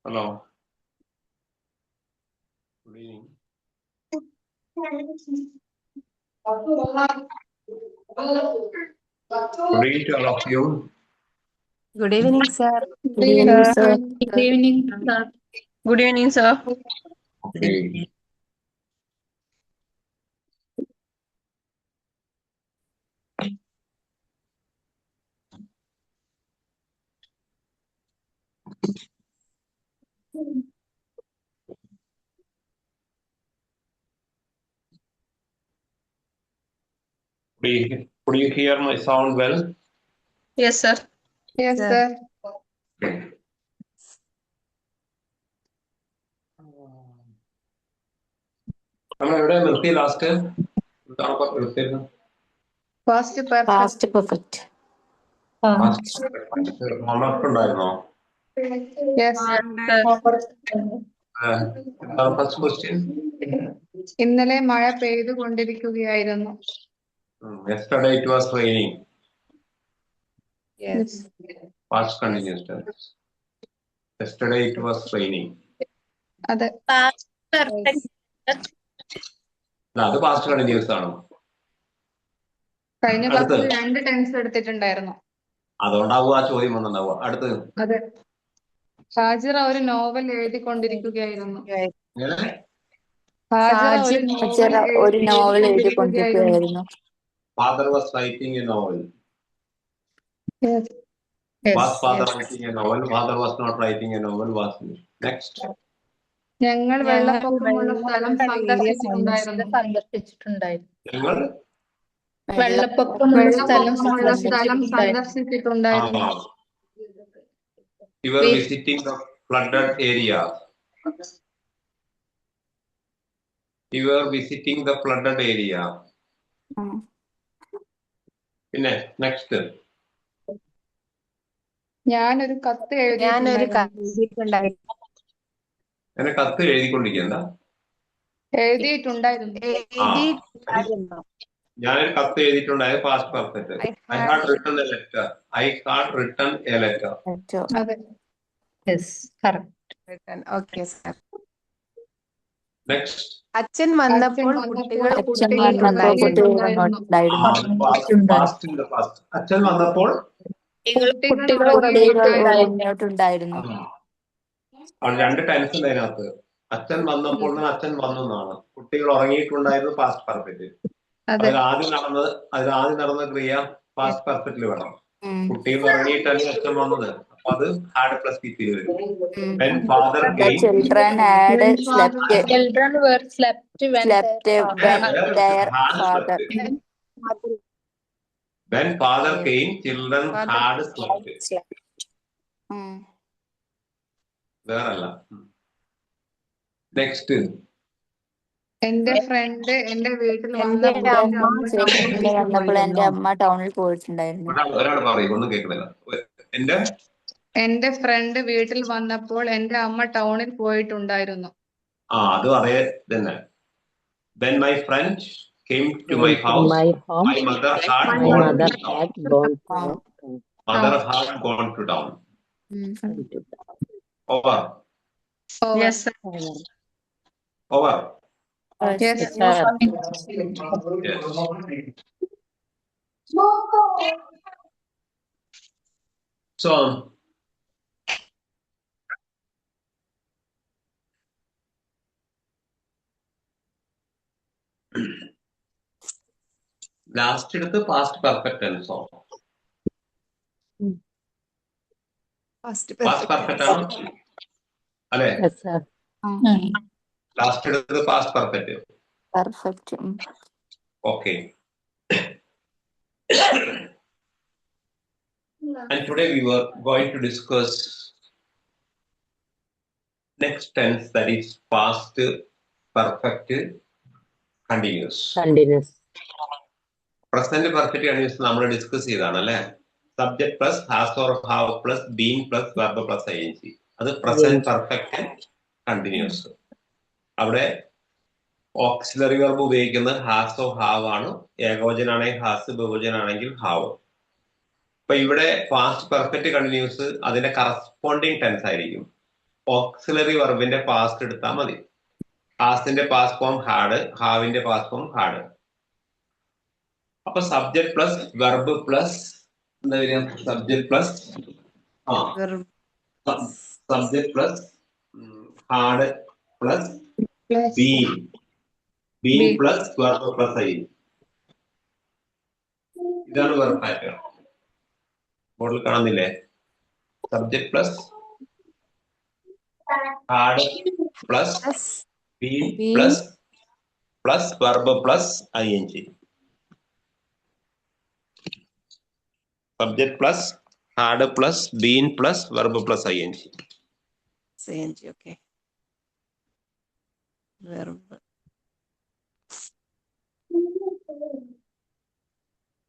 Hello. Good evening. Good evening to all of you. Good evening, sir. Good evening, sir. Good evening, sir. Good evening, sir. Okay. Could you hear my sound well? Yes, sir. Yes, Sir. sir. നമ്മൾ എവിടെ നിർത്തി last? Past perfect. Past perfect. Homework ഉണ്ടായിരുന്നോ? Yes. എന്താണ് first question? ഇന്നലെ മഴ പെയ്തുകൊണ്ടിരിക്കുകയായിരുന്നു. Yesterday it was raining. Yes. Past continuous tense. Yesterday it was raining. അതെ. Past perfect. അത് past continuous ആണ്. കഴിഞ്ഞ ക്ലാസ്സിൽ 2 ടെൻസ് എടുത്തിട്ടുണ്ടായിരുന്നു. അതുകൊണ്ടാവും ആ ചോദ്യം വന്നിട്ടുണ്ടാവുക. അടുത്ത് അതെ. ഹാജിറ ഒരു നോവൽ എഴുതിക്കൊണ്ടിരിക്കുകയായിരുന്നു. ഹാജിറ ഒരു novel എഴുതിക്കൊണ്ടിരിക്കുകയായിരുന്നു. Father was writing a novel. Yes. Was father writing a novel? Father was not writing a novel. Was next. ഞങ്ങൾ വെള്ളപ്പൊക്കമുള്ള സ്ഥലം സന്ദർശിച്ചിട്ടുണ്ടായിരുന്നു. ഞങ്ങൾ വെള്ളപ്പൊക്കമുള്ള സ്ഥലം സന്ദർശിച്ചിട്ടുണ്ടായിരുന്നു. You were visiting the flooded area. You were visiting the flooded area. പിന്നെ next. ഞാനൊരു കത്ത് എഴുതിയിട്ടുണ്ടായിരുന്നു. എന്നെ കത്ത് എഴുതിക്കൊണ്ടിരിക്കണ്ട. എഴുതിയിട്ടുണ്ടായിരുന്നു. ഞാനൊരു കത്ത് എഴുതിയിട്ടുണ്ടായത് past perfect. I had written a letter. I had written a letter. അതെ. Yes, correct. Okay, sir. Next. അച്ഛൻ വന്നപ്പോൾ കുട്ടികൾ Past in the past. അച്ഛൻ വന്നപ്പോൾ കുട്ടികൾ ഉറങ്ങിയിട്ടുണ്ടായിരുന്നു. രണ്ട് ടെൻസ് ഉണ്ട് അതിനകത്ത്. അച്ഛൻ വന്നപ്പോൾ അച്ഛൻ വന്നു എന്നാണ്. കുട്ടികൾ ഉറങ്ങിയിട്ടുണ്ടായിരുന്നു പാസ്റ്റ് പെർഫെക്റ്റ്. അതിൽ ആദ്യം നടന്ന ക്രിയ പാസ്റ്റ് പെർഫെക്റ്റിൽ വേണം. കുട്ടികൾ ഉറങ്ങിയിട്ടല്ലേ അച്ഛൻ വന്നത്. അപ്പൊ അത് ഹാഡ് പ്ലസ് ടി വരും. When father came, children were slept when their father. When father came, children Father had slept. വേറല്ല. നെക്സ്റ്റ്. എന്റെ ഫ്രണ്ട് എന്റെ വീട്ടിൽ എന്റെ അമ്മ ചേച്ചിയുടെ വന്നപ്പോൾ എന്റെ വന്നപ്പോൾ അമ്മ ടൗണിൽ പോയിട്ടുണ്ടായിരുന്നു. ഒരാൾ പറയും, ഒന്നും കേൾക്കുന്നില്ല. എന്റെ ഫ്രണ്ട് വീട്ടിൽ വന്നപ്പോൾ എന്റെ അമ്മ ടൗണിൽ പോയിട്ടുണ്ടായിരുന്നു. അത് അതേ തന്നെ. When my friend came to my house, my mother had gone to town. Mother had gone to town. Over. Yes, sir. Over. Yes, Yes. Yes. So, last എടുത്ത് പാസ്റ്റ് പെർഫെക്റ്റ് ടെൻസോ? പാസ്റ്റ് പെർഫെക്റ്റ് ആണ് അല്ലെ? Last എടുത്തത് past perfect. Perfect. Okay. And today we were going to discuss next tense, that is past perfect continuous. Present perfect continuous നമ്മൾ discuss ചെയ്താണ് അല്ലെ? Subject plus has or have plus been plus verb plus ing. അത് present perfect continuous. അവിടെ auxiliary verb ഉപയോഗിക്കുന്നത് ഹാസോ have ആണ്. ഏകവചനാണെങ്കിൽ has, ബഹുവചനാണെങ്കിൽ ഹാവ്. അപ്പൊ ഇവിടെ പാസ്റ്റ് പെർഫെക്റ്റ് കണ്ടിന്യൂസ് അതിന്റെ കറസ്പോണ്ടിങ് ടെൻസ് ആയിരിക്കും. ഓക്സിലറി വെർബിന്റെ പാസ്റ്റ് എടുത്താൽ മതി. ഹാസിന്റെ പാസ്റ്റ് ഫോം ഹാഡ്, ഹാവിന്റെ പാസ്റ്റ് ഫോം ഹാഡ്. അപ്പൊ സബ്ജക്ട് പ്ലസ് വെർബ് പ്ലസ് എന്താ വരിക? Subject plus subject plus had plus been, been plus verb plus ing. ഇതാണ് വെർബ് പാറ്റേൺ. ബോർഡിൽ കാണുന്നില്ലേ? Subject plus had plus been plus plus verb plus ing. Subject plus had plus been plus verb plus ing. Okay. Verb.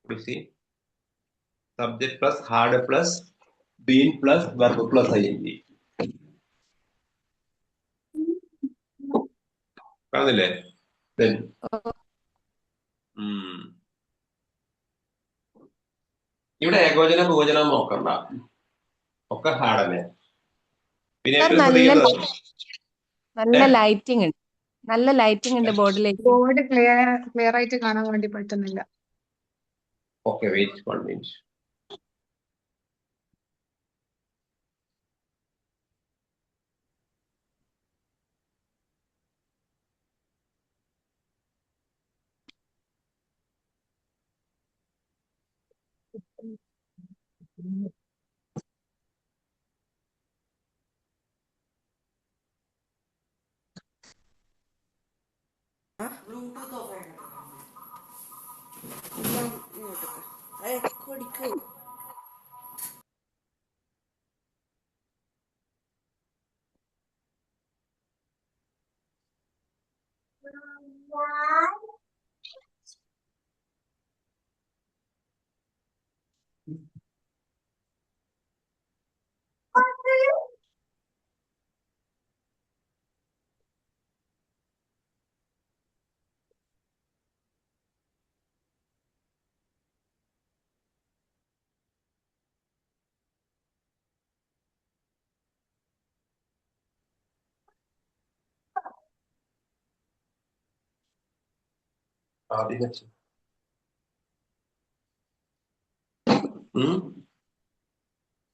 You see? Subject plus had plus been plus verb plus ing. കാണുന്നില്ലേ? Then. ഇവിടെ ഏകവചന ബഹുവചനം നോക്കണ്ട, ഒക്കെ ഹാഡല്ലേ. പിന്നെ നല്ല lighting ഉണ്ട്, നല്ല lighting ഉണ്ട് ബോർഡിലേക്ക്. ബോർഡ് ക്ലിയർ ആയിട്ട് കാണാൻ വേണ്ടി പറ്റുന്നില്ല. Okay, wait 1 minute.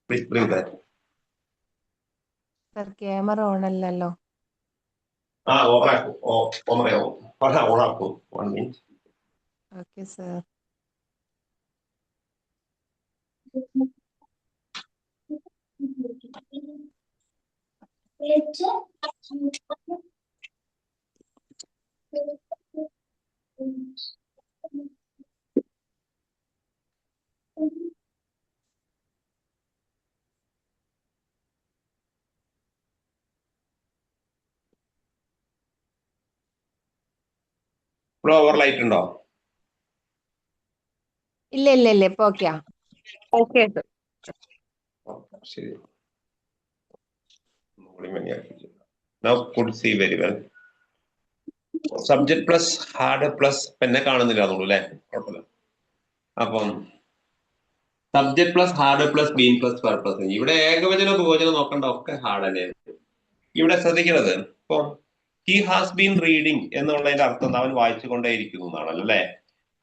Please bring that. Sir camera on അല്ലല്ലോ. ഓണാക്കൂ. 1 minute. Okay sir. ഇവിടെ ഓവർ ലൈറ്റ് ഉണ്ടോ? ഇല്ല ഇപ്പൊ ഓക്കെയാ. Okay sir. ശരി. Now could see very well. Subject plus had plus പിന്നെ കാണുന്നില്ല അതുള്ളൂ അല്ലെ? കുഴപ്പമില്ല. അപ്പം subject plus had plus been plus purpose. ഇവിടെ ഏകവചനം ബഹുവചനം നോക്കണ്ട, ഒക്കെ ഹാർഡ് തന്നെയാണ്. ഇവിടെ ശ്രദ്ധിക്കുന്നത് ഇപ്പൊ ഹി ഹാസ് ബീൻ റീഡിങ് എന്നുള്ളതിന്റെ അർത്ഥം അവൻ വായിച്ചുകൊണ്ടേയിരിക്കുന്നു എന്നാണല്ലോ അല്ലെ?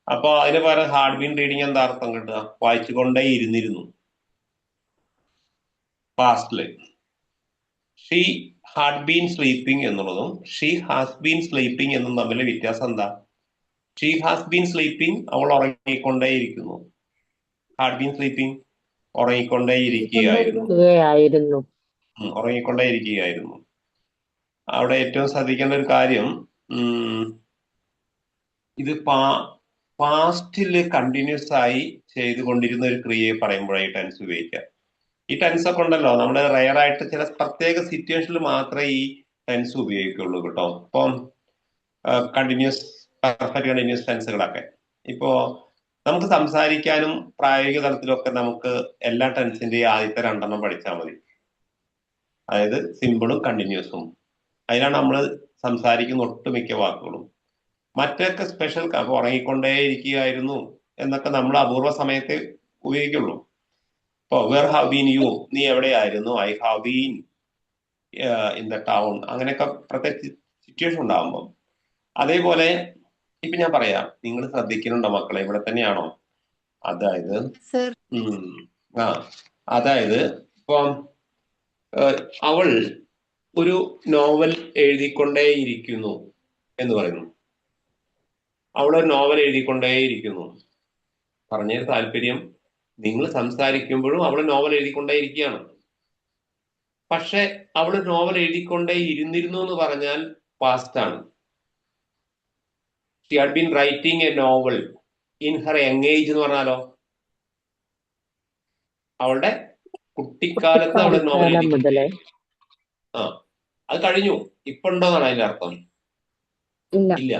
അപ്പൊ അതിന് പകരം ഹാർഡ് ബീൻ റീഡിങ് എന്താ അർത്ഥം കിട്ടുക? വായിച്ചുകൊണ്ടേ ഇരുന്നിരുന്നു. പാസ്റ്റില് ഷീ ഹാഡ് ബീൻ സ്ലീപ്പിംഗ് എന്നുള്ളതും ഷീ ഹാസ് ബീൻ സ്ലീപ്പിംഗ് എന്നും തമ്മിലെ വ്യത്യാസം എന്താ? ഷീ ഹാസ് ബീൻ സ്ലീപ്പിംഗ് അവൾ ഉറങ്ങിക്കൊണ്ടേയിരിക്കുന്നു. ഹാഡ് ബീൻ സ്ലീപ്പിംഗ് ഉറങ്ങിക്കൊണ്ടേയിരിക്കുകയായിരുന്നു. ഉറങ്ങിക്കൊണ്ടേയിരിക്കുകയായിരുന്നു. അവിടെ ഏറ്റവും ശ്രദ്ധിക്കേണ്ട ഒരു കാര്യം, ഇത് പാസ്റ്റില് കണ്ടിന്യൂസ് ആയി ചെയ്തുകൊണ്ടിരുന്ന ഒരു ക്രിയയെ പറയുമ്പോഴാണ് ഈ ടെൻസ് ഉപയോഗിക്കുക. ഈ ടെൻസ് ഒക്കെ ഉണ്ടല്ലോ, നമ്മുടെ റയർ ആയിട്ട് ചില പ്രത്യേക സിറ്റുവേഷനിൽ മാത്രമേ ഈ ടെൻസ് ഉപയോഗിക്കുള്ളൂ കേട്ടോ. ഇപ്പം കണ്ടിന്യൂസ് പെർഫെക്റ്റ് കണ്ടിന്യൂസ് ടെൻസുകളൊക്കെ ഇപ്പോ നമുക്ക് സംസാരിക്കാനും പ്രായോഗിക തലത്തിലൊക്കെ നമുക്ക് എല്ലാ ടെൻസിന്റെയും ആദ്യത്തെ 2 പഠിച്ചാൽ മതി. അതായത് സിമ്പിളും കണ്ടിന്യൂസും. അതിലാണ് നമ്മൾ സംസാരിക്കുന്ന ഒട്ടുമിക്ക വാക്കുകളും. മറ്റൊക്കെ സ്പെഷ്യൽ, അപ്പൊ ഉറങ്ങിക്കൊണ്ടേയിരിക്കുകയായിരുന്നു എന്നൊക്കെ നമ്മൾ അപൂർവ സമയത്തെ ഉപയോഗിക്കുള്ളൂ. ഇപ്പൊ വേർ ഹാവ് ബീൻ യു, നീ എവിടെയായിരുന്നു? I have been in the town. അങ്ങനെയൊക്കെ പ്രത്യേക സിറ്റുവേഷൻ ഉണ്ടാകുമ്പോൾ. അതേപോലെ ഇപ്പൊ ഞാൻ പറയാം, നിങ്ങൾ ശ്രദ്ധിക്കുന്നുണ്ടോ മക്കളെ? ഇവിടെ തന്നെയാണോ? അതായത് അതായത് ഇപ്പം അവൾ ഒരു നോവൽ എഴുതിക്കൊണ്ടേയിരിക്കുന്നു എന്ന് പറയുന്നു. അവളൊരു നോവൽ എഴുതിക്കൊണ്ടേയിരിക്കുന്നു. പറഞ്ഞ താല്പര്യം, നിങ്ങൾ സംസാരിക്കുമ്പോഴും അവൾ നോവൽ എഴുതിക്കൊണ്ടേയിരിക്കുകയാണ്. പക്ഷെ അവൾ നോവൽ എഴുതിക്കൊണ്ടേ ഇരുന്നിരുന്നു എന്ന് പറഞ്ഞാൽ പാസ്റ്റ് ആണ്. She had been writing A novel in her young age എന്ന് പറഞ്ഞാലോ, അവളുടെ കുട്ടിക്കാലത്ത് അവൾ നോവൽ എഴുതി. അത് കഴിഞ്ഞു. ഇപ്പൊ ഉണ്ടോന്നാണ് അതിന്റെ അർത്ഥം? ഇല്ല.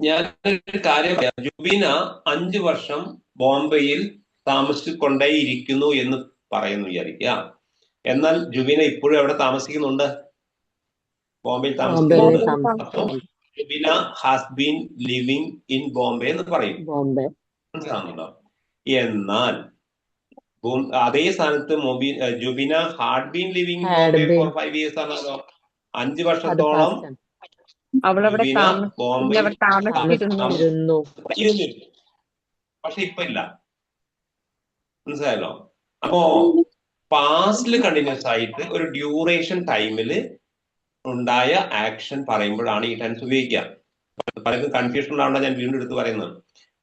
ഞാൻ ഒരു കാര്യം പറയാം. ജുബീന 5 വർഷം ബോംബെയിൽ താമസിച്ചുകൊണ്ടേയിരിക്കുന്നു എന്ന് പറയുന്നു വിചാരിക്കുക. എന്നാൽ ജുബീന ഇപ്പോഴും എവിടെ താമസിക്കുന്നുണ്ട്? ബോംബെയിൽ താമസിക്കുന്നുണ്ട്. അപ്പൊ Jubina has been living in Bombay എന്ന് പറയും. മനസ്സിലാവുന്നുണ്ടോ? എന്നാൽ അതേ സ്ഥാനത്ത് Jubina had been living Bombay for 5 years ആണല്ലോ. 5 വർഷത്തോളം ഇരുന്നിരുന്നു. പക്ഷെ ഇപ്പൊ ഇല്ല. മനസ്സിലായല്ലോ? അപ്പോ പാസ്റ്റില് കണ്ടിന്യൂസ് ആയിട്ട് ഒരു ഡ്യൂറേഷൻ ടൈമില് ഉണ്ടായ ആക്ഷൻ പറയുമ്പോഴാണ് ഈ ടെൻസ് ഉപയോഗിക്കുക. പലർക്കും കൺഫ്യൂഷൻ ഉണ്ടാവണ്ട, ഞാൻ വീണ്ടും എടുത്ത് പറയുന്നത്.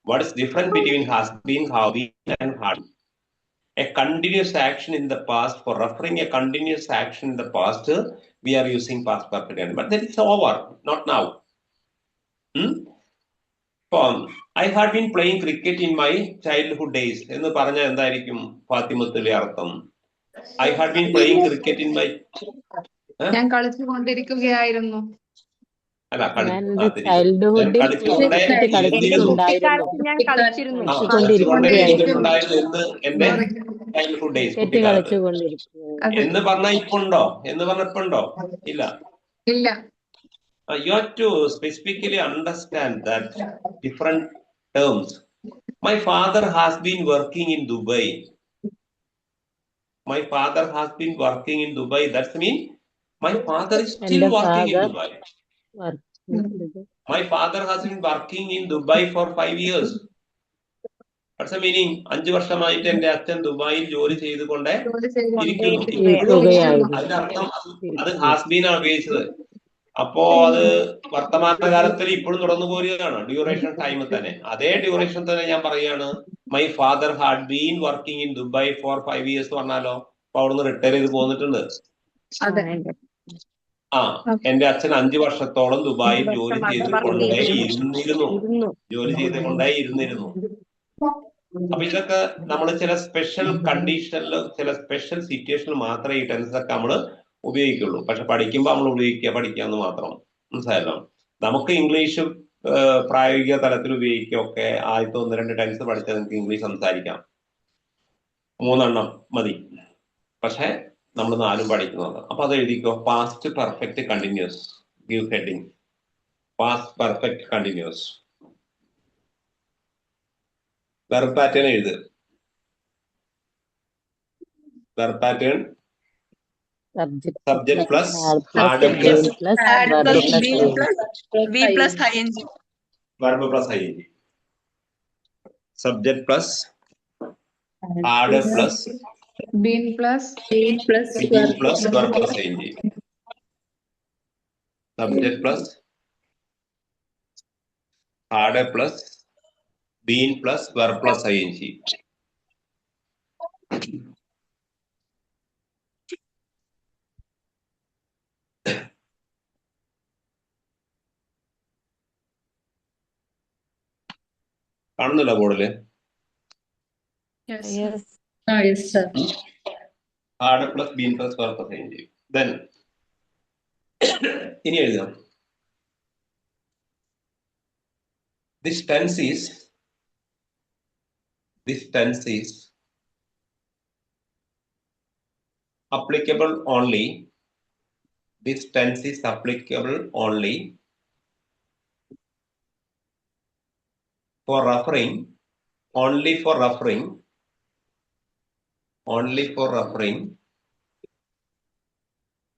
What is difference between has been, have been and had? A continuous action in the past. For referring a continuous action in the past, we are using past perfect tense, but that is over, not now. I had been playing cricket in my childhood days എന്ന് പറഞ്ഞാൽ എന്തായിരിക്കും ഫാത്തിമത്തിലെ അർത്ഥം? I had been playing cricket in my ഞാൻ കളിച്ചുകൊണ്ടിരിക്കുകയായിരുന്നു. അല്ല, കളിച്ചുകൊണ്ടേയിരിക്കുന്നു. എന്റെ childhood days, കുട്ടിക്കാലത്ത് എന്ന് പറഞ്ഞാൽ ഇപ്പൊ ഉണ്ടോ? എന്ന് പറഞ്ഞപ്പോ ഉണ്ടോ? ഇല്ല. You have to specifically understand that different terms. My father has been working in Dubai. My father has been working in Dubai. That means my father is still working in Dubai. My father has been working in Dubai for 5 years. What's the meaning? 5 വർഷമായിട്ട് എന്റെ അച്ഛൻ ദുബായിൽ ജോലി ചെയ്തുകൊണ്ട് ഇരിക്കുന്നു. അതിന്റെ അർത്ഥം അത് ഹാസ് ബീൻ ആണ് ഉപയോഗിച്ചത്. അപ്പോ അത് വർത്തമാനകാലത്തിൽ ഇപ്പോഴും തുടർന്നു പോരുകയാണ്, ഡ്യൂറേഷൻ ടൈം തന്നെ. അതേ ഡ്യൂറേഷൻ തന്നെ ഞാൻ പറയുകയാണ്, my father had been working in Dubai for 5 years പറഞ്ഞാലോ. അപ്പൊ അവിടുന്ന് റിട്ടയർ ചെയ്ത് പോന്നിട്ടുണ്ട്. എന്റെ അച്ഛൻ 5 വർഷത്തോളം ദുബായിൽ ജോലി ചെയ്തുകൊണ്ടേ ഇരുന്നിരുന്നു. അപ്പൊ ഇതൊക്കെ നമ്മൾ ചില സ്പെഷ്യൽ കണ്ടീഷനിൽ, ചില സ്പെഷ്യൽ സിറ്റുവേഷനിൽ മാത്രമേ ഈ ടെൻസ് ഒക്കെ നമ്മൾ ഉപയോഗിക്കുള്ളൂ. പക്ഷെ പഠിക്കുമ്പോൾ നമ്മൾ പഠിക്കാന്ന് മാത്രം. മനസ്സിലായല്ലോ? നമുക്ക് ഇംഗ്ലീഷ് പ്രായോഗിക തലത്തിൽ ഉപയോഗിക്കുകയൊക്കെ ആദ്യത്തെ 1-2 ടെൻസ് പഠിച്ചാൽ നിങ്ങൾക്ക് ഇംഗ്ലീഷ് സംസാരിക്കാം. 3 മതി. പക്ഷെ നമ്മൾ 4 പഠിക്കുന്നത്. അപ്പൊ അത് എഴുതിക്കോ. Past perfect continuous. Give heading. Past perfect continuous. Verb pattern എഴുത്. Verb pattern subject plus had plus verb plus ing. Subject plus add plus been plus being plus verb plus ing. Subject plus add plus been plus verb plus ing. കാണുന്നില്ല ബോർഡില്? Yes, sir. Add plus been plus verb plus ing. Then ഇനി എഴുതാം. This tense is applicable only. This tense is applicable only for referring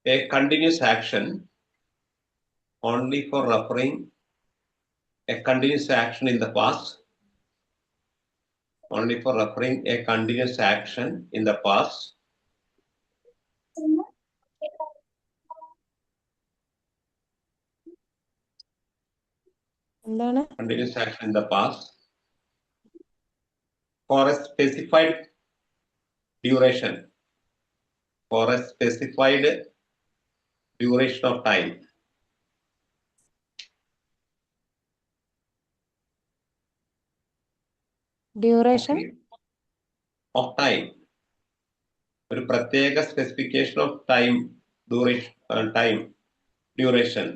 a continuous action. Only for referring a continuous action in the past. Only for referring a continuous action in the past. എന്താണ്? Continuous action in the past for a specified duration. For a specified duration of time. Duration of time. ഒരു പ്രത്യേക specification of time duration.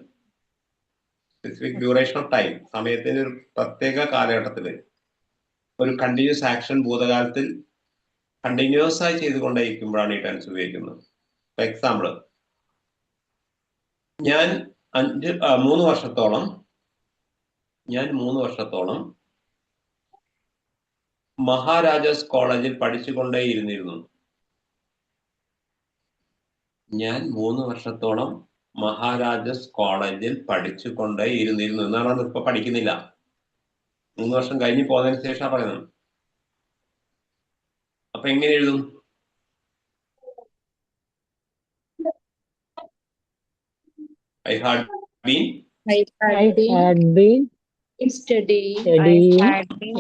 Specific duration of time. സമയത്തിന്റെ ഒരു പ്രത്യേക കാലഘട്ടത്തിൽ ഒരു continuous action ഭൂതകാലത്തിൽ continuous ആയി ചെയ്തുകൊണ്ടേയിരിക്കുമ്പോഴാണ് ഈ ടെൻസ് ഉപയോഗിക്കുന്നത്. ഫോർ എക്സാമ്പിൾ, ഞാൻ 3 വർഷത്തോളം മഹാരാജാസ് കോളേജിൽ പഠിച്ചുകൊണ്ടേയിരുന്നിരുന്നു. ഞാൻ 3 വർഷത്തോളം മഹാരാജാസ് കോളേജിൽ പഠിച്ചുകൊണ്ടേയിരുന്നിരുന്നു എന്നാണ്. ഇപ്പൊ പഠിക്കുന്നില്ല. 3 വർഷം കഴിഞ്ഞ് പോയതിനു ശേഷം പറയുന്നത്. അപ്പൊ എങ്ങനെ എഴുതും? I had been Studying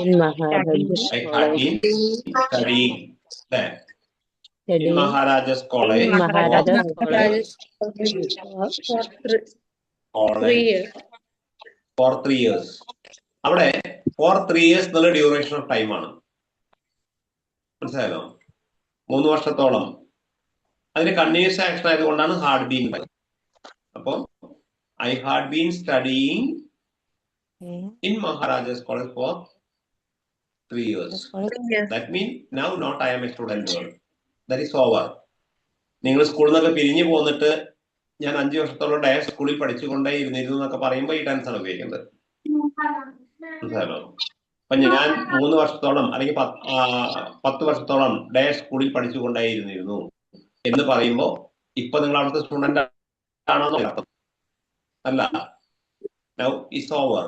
in Maharajas College for 3 years. അവിടെ for 3 years എന്നുള്ള ഡ്യൂറേഷൻ ഓഫ് ടൈം ആണ്. മനസ്സിലായല്ലോ? 3 വർഷത്തോളം. അതിന് കണ്ടിന്യൂസ് ആക്ഷൻ ആയതുകൊണ്ടാണ് ഹാഡ് ബീൻ. അപ്പൊ I had been studying in Maharajas College for 3 years. That means now not I am a student girl. That is over. നിങ്ങൾ സ്കൂളിൽ നിന്നൊക്കെ പിരിഞ്ഞു പോന്നിട്ട് ഞാൻ 5 വർഷത്തോളം ഡയർ സ്കൂളിൽ പഠിച്ചുകൊണ്ടേയിരുന്നിരുന്നു എന്നൊക്കെ പറയുമ്പോൾ ഈ ടെൻസ് ആണ് ഉപയോഗിക്കുന്നത്. മനസ്സിലായല്ലോ? അപ്പൊ ഞാൻ 3 വർഷത്തോളം അല്ലെങ്കിൽ 10 വർഷത്തോളം ഡയർ സ്കൂളിൽ പഠിച്ചുകൊണ്ടേയിരുന്നിരുന്നു എന്ന് പറയുമ്പോൾ ഇപ്പൊ നിങ്ങൾ അവിടുത്തെ സ്റ്റുഡന്റ് ആണോ അല്ല. Now it's over.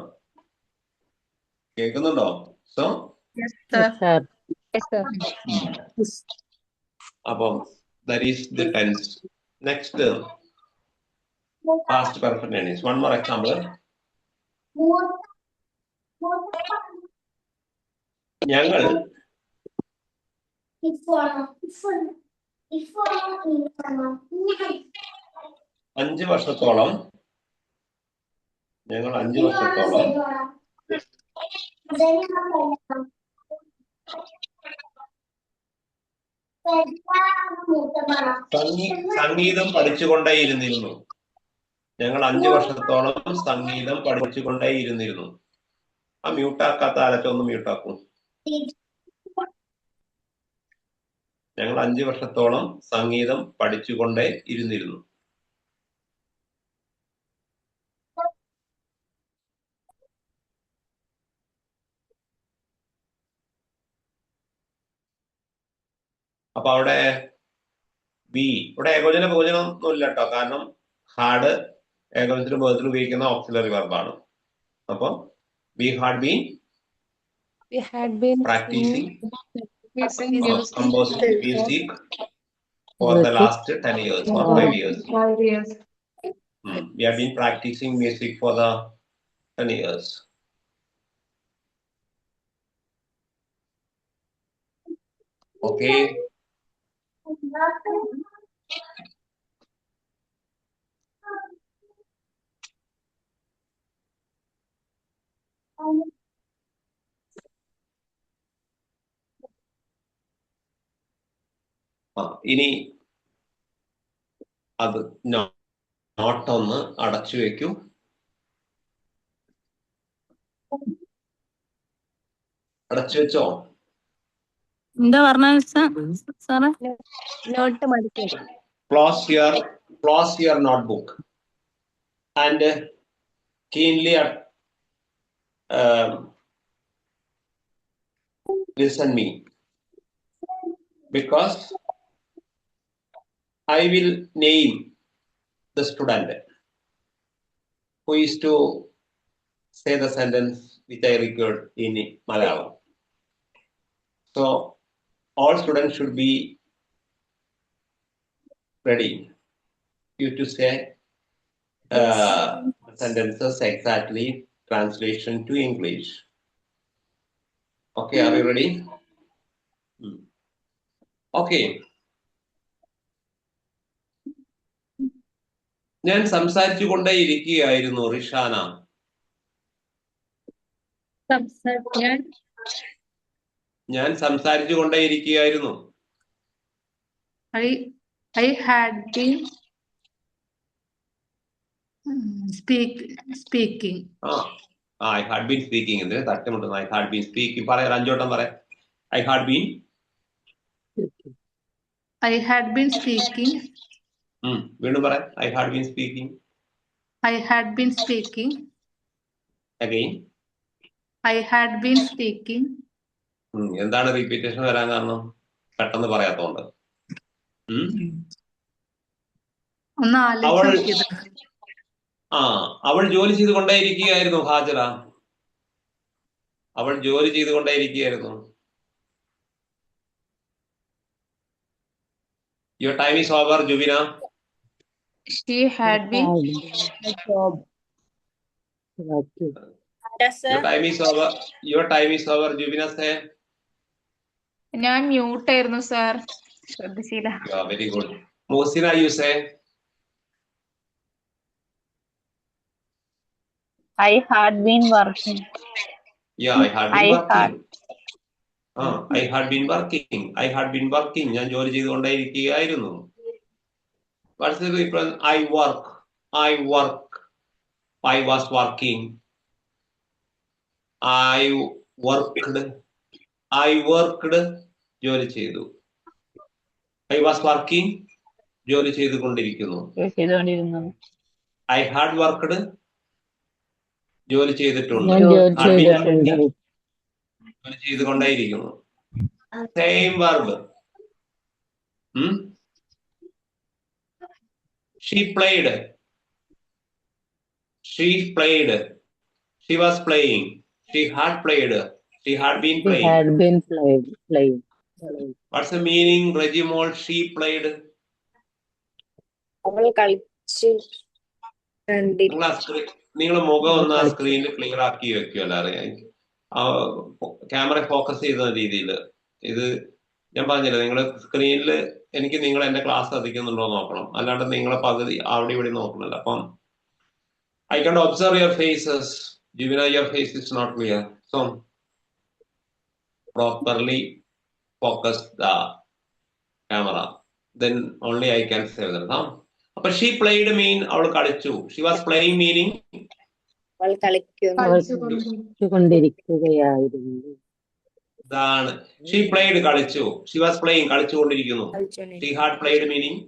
കേൾക്കുന്നുണ്ടോ? So അപ്പം that is the tense. Next, past perfect tense. One more example. ഞങ്ങൾ 5 വർഷത്തോളം സംഗീതം പഠിച്ചുകൊണ്ടേയിരുന്നിരുന്നു. ഞങ്ങൾ 5 വർഷത്തോളം സംഗീതം പഠിച്ചുകൊണ്ടേയിരുന്നിരുന്നു. ആ മ്യൂട്ടാക്കാത്ത ആരൊക്കെ ഒന്ന് മ്യൂട്ടാക്കും. ഞങ്ങൾ 5 വർഷത്തോളം സംഗീതം പഠിച്ചുകൊണ്ടേ ഇരുന്നിരുന്നു. അപ്പൊ അവിടെ ഇവിടെ ഏകോചന ബഹുവചനം ഒന്നും ഇല്ല കേട്ടോ. കാരണം ഹാഡ് ഏകവചനത്തിന് ബഹുവചനത്തിൽ ഉപയോഗിക്കുന്ന ഓക്സിലറി വെർബാണ്. അപ്പൊ we had been practicing composing music for the last 10 years or 5 years. 5 years. We have been practicing music for the 10 years. Okay. ഇനി അത് നോട്ടൊന്ന് അടച്ചു വെക്കൂ. അടച്ചു വെച്ചോ? എന്താ പറഞ്ഞ സാറേ? നോട്ട് മടക്കി. Close your notebook and keenly listen me, because I will name the student who is to say the sentence which I record in Malayalam. So all students should be ready you to say sentences exactly translation to English. Okay, are you ready? Okay. ഞാൻ സംസാരിച്ചു കൊണ്ടേയിരിക്കുകയായിരുന്നു റിഷാന. ഞാൻ സംസാരിച്ചു കൊണ്ടേയിരിക്കുകയായിരുന്നു. I had been speaking. I had been speaking. എന്തിനാ തട്ടുമുട്ടുന്നു? I had been speaking. പറയാം, അഞ്ചോട്ടം പറയാം. I had been speaking. വീണ്ടും പറയാം. I had been speaking. I had been speaking. Again. I had been speaking. എന്താണ് റിപ്പീറ്റേഷൻ വരാൻ കാരണം? പെട്ടെന്ന് പറയാത്തോണ്ട്. അവൾ ജോലി ചെയ്തുകൊണ്ടേയിരിക്കുകയായിരുന്നു ഹാജറ. അവൾ ജോലി ചെയ്തുകൊണ്ടേയിരിക്കുകയായിരുന്നു. Your time is over, Juvina. She had been a job. Your time is over, Juvina. Say. ഞാൻ മ്യൂട്ട് ആയിരുന്നു സാർ, ശ്രദ്ധിച്ചില്ല. Yeah, very good. Mohsina, you say. I had been working. Yeah, I had been working. I had been working. I had been working. ഞാൻ ജോലി ചെയ്തുകൊണ്ടേയിരിക്കുകയായിരുന്നു. What's the difference? I work. I was working. I worked. ജോലി ചെയ്തു. I was working. ജോലി ചെയ്തുകൊണ്ടിരിക്കുന്നു. I had worked. ജോലി ചെയ്തിട്ടുണ്ട്. ജോലി ചെയ്തുകൊണ്ടേയിരിക്കുന്നു. Same verb. She played. She was playing. She had played. She had been playing. What's the meaning, Regimol? She played. നിങ്ങളെ മുഖം ഒന്ന് ആ സ്ക്രീനിൽ ക്ലിയർ ആക്കി വെക്കുമല്ലോ, അറിയാം. ക്യാമറ ഫോക്കസ് ചെയ്യുന്ന രീതിയിൽ. ഇത് ഞാൻ പറഞ്ഞില്ല, നിങ്ങള് സ്ക്രീനിൽ എനിക്ക് നിങ്ങൾ എന്റെ ക്ലാസ് ശ്രദ്ധിക്കുന്നുണ്ടോ നോക്കണം, അല്ലാണ്ട് നിങ്ങളെ പകുതി അവിടെ ഇവിടെ നോക്കണല്ലോ. അപ്പം I can observe your faces. Jivina, your face is not clear. So properly focus the camera. Then only I can save that. അപ്പൊ ഷീ പ്ലേഡ് മീൻ അവൾ കളിച്ചു. ഷി വാസ് പ്ലേയിങ് മീനിങ് അവൾ കളിക്കുന്നു. കളിച്ചുകൊണ്ടിരിക്കുകയായിരുന്നു. ഇതാണ് ഷീ പ്ലേഡ് കളിച്ചു. ഷി വാസ് പ്ലേയിങ് കളിച്ചുകൊണ്ടിരിക്കുന്നു. She had played meaning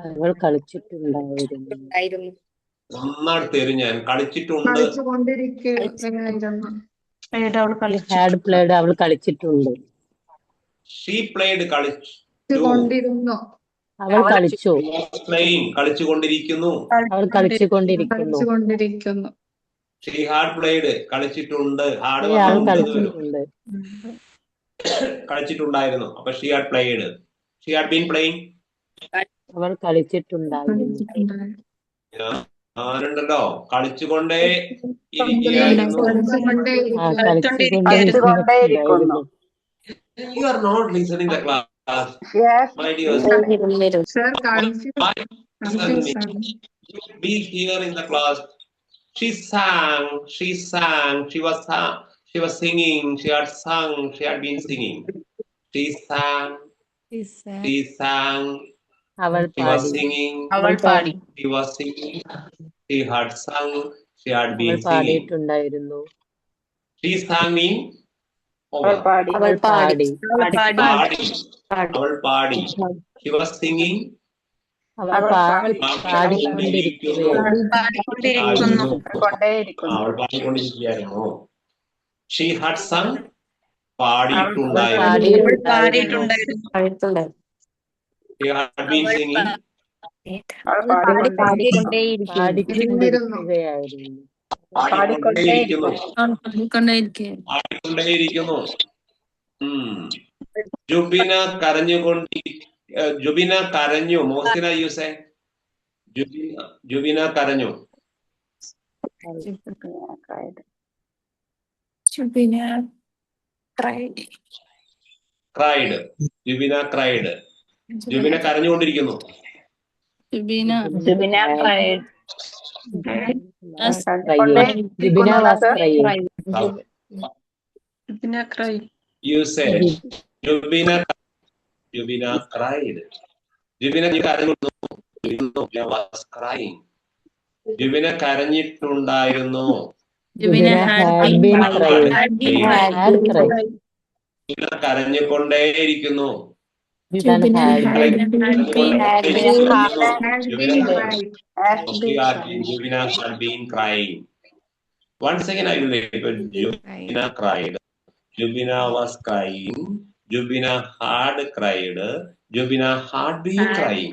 അവൾ കളിച്ചിട്ടുണ്ടായിരുന്നു. നന്നായിട്ട് തരും ഞാൻ. കളിച്ചിട്ടുണ്ട്. ഹാഡ് പ്ലേഡ് അവൾ കളിച്ചിട്ടുണ്ട്. ഷീ പ്ലേഡ് കളിച്ചു. അവൾ കളിച്ചു. പ്ലേയിങ് കളിച്ചുകൊണ്ടിരിക്കുന്നു. അവൾ കളിച്ചുകൊണ്ടിരിക്കുന്നു. ഷീ ഹാഡ് പ്ലേഡ് കളിച്ചിട്ടുണ്ട്. ഹാഡ് അവൾ കളിച്ചിട്ടുണ്ട്. കളിച്ചിട്ടുണ്ടായിരുന്നു. അപ്പൊ she had played. She had been playing. അവൾ കളിച്ചിട്ടുണ്ടായിരുന്നു. ആരുണ്ടല്ലോ കളിച്ചുകൊണ്ടേ ഇരിക്കുകയായിരുന്നു. You are not listening the class. My dear sir. Be here in the class. She sang. She was singing. She had sung. She had been singing. She sang. അവൾ She was singing. She was singing. She had sung. She had been singing. പാടിയിട്ടുണ്ടായിരുന്നു. She sang mean അവൾ പാടി. അവൾ പാടി. She was singing. അവൾ പാടിക്കൊണ്ടിരിക്കുകയായിരുന്നു. She had sung. പാടിയിട്ടുണ്ടായിരുന്നു. She had been singing. പാടിക്കൊണ്ടേയിരിക്കുന്നു. Jubina കരഞ്ഞു. മോസിന യൂസേ. ജുബിന കരഞ്ഞു. Cried. Jubina cried. Jubina കരഞ്ഞുകൊണ്ടിരിക്കുന്നു. ജുബിന യൂസേ. ജുബിന ക്രൈഡ്. ജുബിന ക്രൈങ്. ജുബിന കരഞ്ഞിട്ടുണ്ടായിരുന്നു. കരഞ്ഞുകൊണ്ടേയിരിക്കുന്നു. Jubina had been crying. Once again I will repeat. Jubina cried. Jubina was crying. Jubina had cried. Jubina had been crying.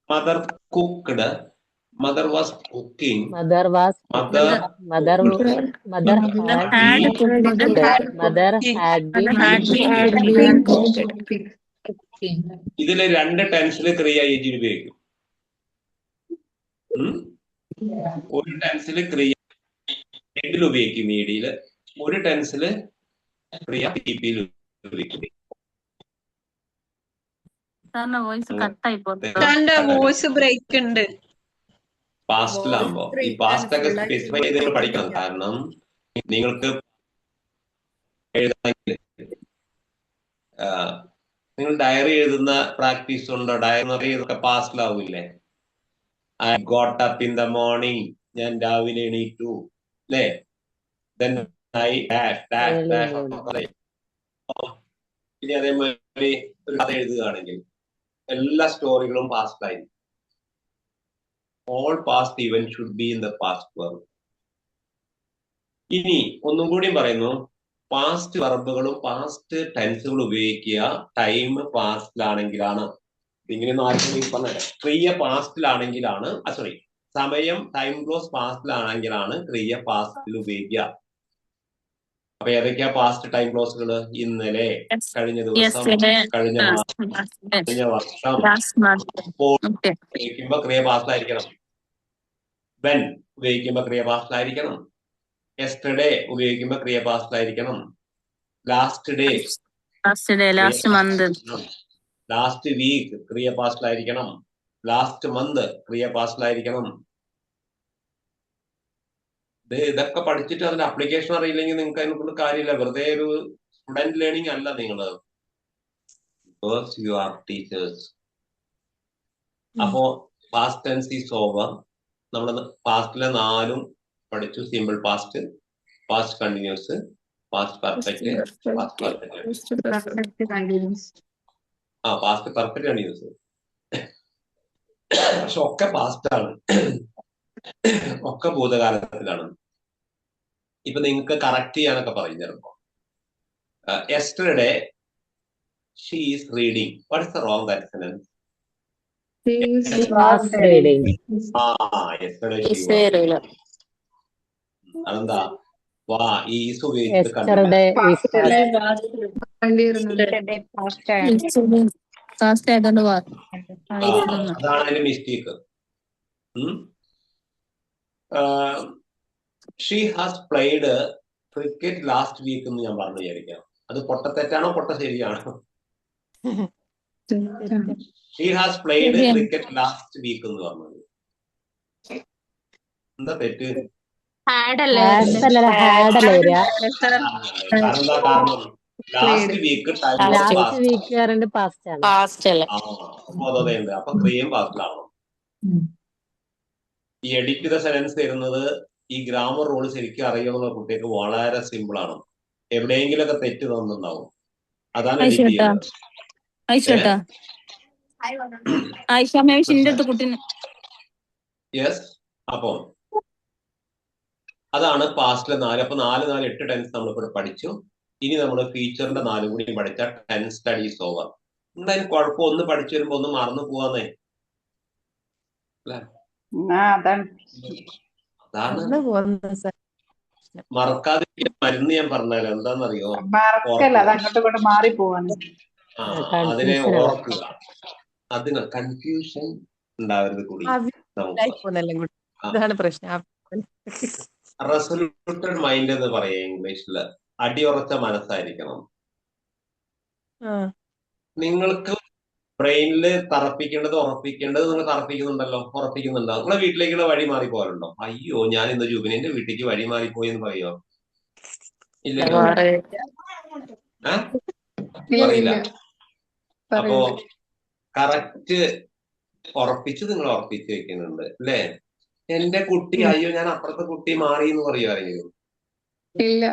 Mother cooked. Mother was cooking. Mother had been cooking. ഇതില് രണ്ട് ടെൻസില് ക്രിയ ഏജിൽ ഉപയോഗിക്കും. ഒരു ടെൻസില് ക്രിയ എഡിൽ ഉപയോഗിക്കും ഇഡിയില്. ഒരു ടെൻസില് ക്രിയ പിപിയിൽ ഉപയോഗിക്കും. വോയിസ് ബ്രേക്ക് ഉണ്ട് പാസ്റ്റിലാകുമ്പോ. ഈ പാസ്റ്റ് ഒക്കെ സ്പെസിഫൈ ചെയ്ത് നിങ്ങൾ പഠിക്കണം. കാരണം നിങ്ങൾക്ക് എഴുതാമെങ്കിൽ നിങ്ങൾ ഡയറി എഴുതുന്ന പ്രാക്ടീസ് ഉണ്ടോ? ഡയറി ഒക്കെ പാസ്റ്റിലാവില്ലേ? I got up in the morning. ഞാൻ രാവിലെ എണീറ്റു അല്ലേ? then I dash. ഇനി അതേമാതിരി ഒരു കഥ എഴുതുകയാണെങ്കിൽ എല്ലാ സ്റ്റോറികളും പാസ്റ്റിലായി. All past events should be in the past verb. ഇനി ഒന്നും കൂടി പറയുന്നു. പാസ്റ്റ് വെർബുകളും പാസ്റ്റ് ടെൻസുകളും ഉപയോഗിക്കുക ടൈം പാസ്റ്റിലാണെങ്കിലാണ്. ഇങ്ങനെയൊന്നും ആർക്കും പറഞ്ഞത്. ക്രിയ പാസ്റ്റിലാണെങ്കിലാണ്, സോറി, സമയം ടൈം ക്ലോസ് പാസ്റ്റിലാണെങ്കിലാണ് ക്രിയ പാസ്റ്റിൽ ഉപയോഗിക്കുക. അപ്പൊ ഏതൊക്കെയാ പാസ്റ്റ് ടൈം ക്ലോസുകൾ? ഇന്നലെ, കഴിഞ്ഞ ദിവസം, കഴിഞ്ഞ വർഷം. ഉപയോഗിക്കുമ്പോ ക്രിയ പാസ്റ്റിലായിരിക്കണം. വെൻ ഉപയോഗിക്കുമ്പോ ക്രിയ പാസ്റ്റിലായിരിക്കണം. യെസ്റ്റർഡേ ഉപയോഗിക്കുമ്പോ ക്രിയ പാസ്റ്റിലായിരിക്കണം. ലാസ്റ്റ് ഡേ, ലാസ്റ്റ് വീക്ക് ക്രിയ പാസ്റ്റിലായിരിക്കണം. ലാസ്റ്റ് മന്ത് ക്രിയ പാസ്റ്റിലായിരിക്കണം. ഇതൊക്കെ പഠിച്ചിട്ട് അതിന്റെ അപ്ലിക്കേഷൻ അറിയില്ലെങ്കിൽ നിങ്ങൾക്ക് അതിനെ കൊണ്ട് കാര്യമില്ല. വെറുതെ ഒരു സ്റ്റുഡന്റ് ലേണിംഗ് അല്ല നിങ്ങൾ. Because you are teachers. അപ്പോ പാസ്റ്റ് ടെൻസ് ഈസ് ഓവർ. നമ്മൾ പാസ്റ്റിലെ 4 പഠിച്ചു. Simple past, past continuous, past perfect, past perfect past perfect continuous. പക്ഷെ ഒക്കെ പാസ്റ്റ് ആണ്, ഒക്കെ ഭൂതകാലത്തിലാണ്. ഇപ്പൊ നിങ്ങൾക്ക് കറക്റ്റ് ചെയ്യാനൊക്കെ പറയും ചിലപ്പോ. Yesterday she is reading. What is the wrong sentence? Yesterday she was. അതെന്താ? വാ ഈസ് ഉപയോഗിച്ചിട്ട് കണ്ടില്ല. അതാണ് അതിന്റെ mistake. She has played cricket last week എന്ന് ഞാൻ പറഞ്ഞു വിചാരിക്കാം. അത് പൊട്ടത്തെറ്റാണോ പൊട്ട ശരിയാണോ? She has played cricket last week എന്ന് പറഞ്ഞത് എന്താ തെറ്റ്? കാരണം ലാസ്റ്റ് വീക്ക് അപ്പൊ ക്രിയയും പാസ്റ്റിലാണോ? ഈ എഡിറ്റ് ചെയ്ത സെന്റൻസ് തരുന്നത് ഈ ഗ്രാമർ റൂൾ ശരിക്കും അറിയുന്ന കുട്ടികൾക്ക് വളരെ സിമ്പിൾ ആണ്. എവിടെയെങ്കിലൊക്കെ തെറ്റ് തന്നിട്ടുണ്ടാവും. അതാണ് എഡിറ്റ് ചെയ്യുന്നത്. യെസ്. അപ്പൊ അതാണ് പാസ്റ്റിലെ 4. അപ്പൊ 4, 4, 8 ടെൻസ് നമ്മളിവിടെ പഠിച്ചു. ഇനി നമ്മൾ ഫീച്ചറിന്റെ 4 കൂടി പഠിച്ചാൽ 10 സ്റ്റഡീസ് ഓവർ. എന്തായാലും കുഴപ്പം, ഒന്ന് പഠിച്ചു വരുമ്പോ ഒന്ന് മറന്നു പോവാന്നേ. മറക്കാതിരിക്കാൻ മരുന്ന് ഞാൻ പറഞ്ഞാലോ, എന്താന്നറിയോ? അതിനെ ഓർക്കുക. അതിന് കൺഫ്യൂഷൻ ഉണ്ടാവരുത് കൂടി. റെസൊല്യൂട്ടഡ് മൈൻഡ് എന്ന് പറയാം ഇംഗ്ലീഷില്. അടിയുറച്ച മനസ്സായിരിക്കണം. നിങ്ങൾക്ക് ബ്രെയിനില് തറപ്പിക്കേണ്ടത് ഉറപ്പിക്കേണ്ടത് നിങ്ങൾ തറപ്പിക്കുന്നുണ്ടല്ലോ, ഉറപ്പിക്കുന്നുണ്ടോ? നിങ്ങളെ വീട്ടിലേക്കുള്ള വഴി മാറി പോകാറുണ്ടോ? അയ്യോ ഞാൻ ഇന്ന് ജൂബിനെ വീട്ടിലേക്ക് വഴി മാറിപ്പോയി എന്ന് പറയോ? ഇല്ലല്ലോ. പറയില്ല. അപ്പോ കറക്റ്റ് ഉറപ്പിച്ച് നിങ്ങൾ ഉറപ്പിച്ച് വെക്കുന്നുണ്ട് അല്ലേ? എന്റെ കുട്ടി, അയ്യോ ഞാൻ അപ്പുറത്തെ കുട്ടി മാറി എന്ന് പറയോ ആരെങ്കിലും? ഇല്ല.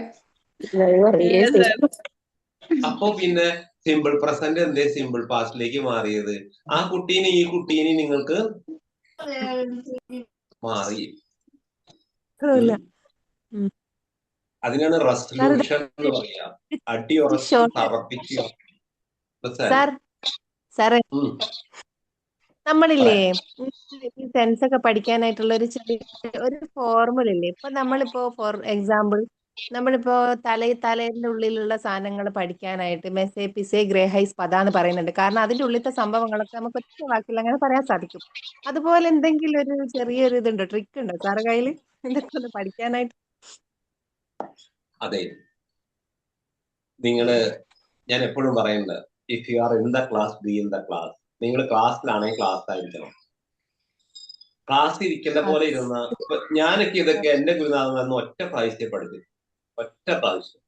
അപ്പൊ പിന്നെ സിമ്പിൾ പ്രസന്റ് എന്തേ സിമ്പിൾ പാസ്റ്റിലേക്ക് മാറിയത്? ആ കുട്ടീനെ ഈ കുട്ടീനെ നിങ്ങൾക്ക് മാറി. അതിനാണ് റെസല്യൂഷൻ എന്ന് പറയാ. അടിയുറച്ച് തറപ്പിക്കുക. നമ്മളില്ലേ ഈ സെൻസ് ഒക്കെ പഠിക്കാനായിട്ടുള്ള ഒരു ചെറിയ ഒരു ഫോർമുല ഇല്ലേ? ഇപ്പൊ നമ്മളിപ്പോ ഫോർ എക്സാമ്പിൾ നമ്മളിപ്പോ തലയുടെ ഉള്ളിലുള്ള സാധനങ്ങൾ പഠിക്കാനായിട്ട് മെസ്സേ പിസേ ഗ്രേഹൈസ് പദ എന്ന് പറയുന്നുണ്ട്. കാരണം അതിന്റെ ഉള്ളിലത്തെ സംഭവങ്ങളൊക്കെ നമുക്ക് ഒറ്റ വാക്കിൽ അങ്ങനെ പറയാൻ സാധിക്കും. അതുപോലെ എന്തെങ്കിലും ഒരു ചെറിയൊരു ഇതുണ്ടോ, ട്രിക്ക് ഉണ്ടോ സാറ് കയ്യിൽ ഇതൊക്കെ ഒന്ന് പഠിക്കാനായിട്ട്? അതെ, ഞാൻ എപ്പോഴും പറയുന്നത്, if you are in the class B in the class. നിങ്ങൾ ക്ലാസ്സിലാണെങ്കിൽ ക്ലാസ് ആയിരിക്കണം. ക്ലാസ് ഇരിക്കുന്ന പോലെ ഇരുന്ന ഞാനൊക്കെ ഇതൊക്കെ എന്റെ ഗുരുനാഥൻ ഒറ്റ പ്രാവശ്യം പഠിച്ചു. ഒറ്റ പ്രാവശ്യം.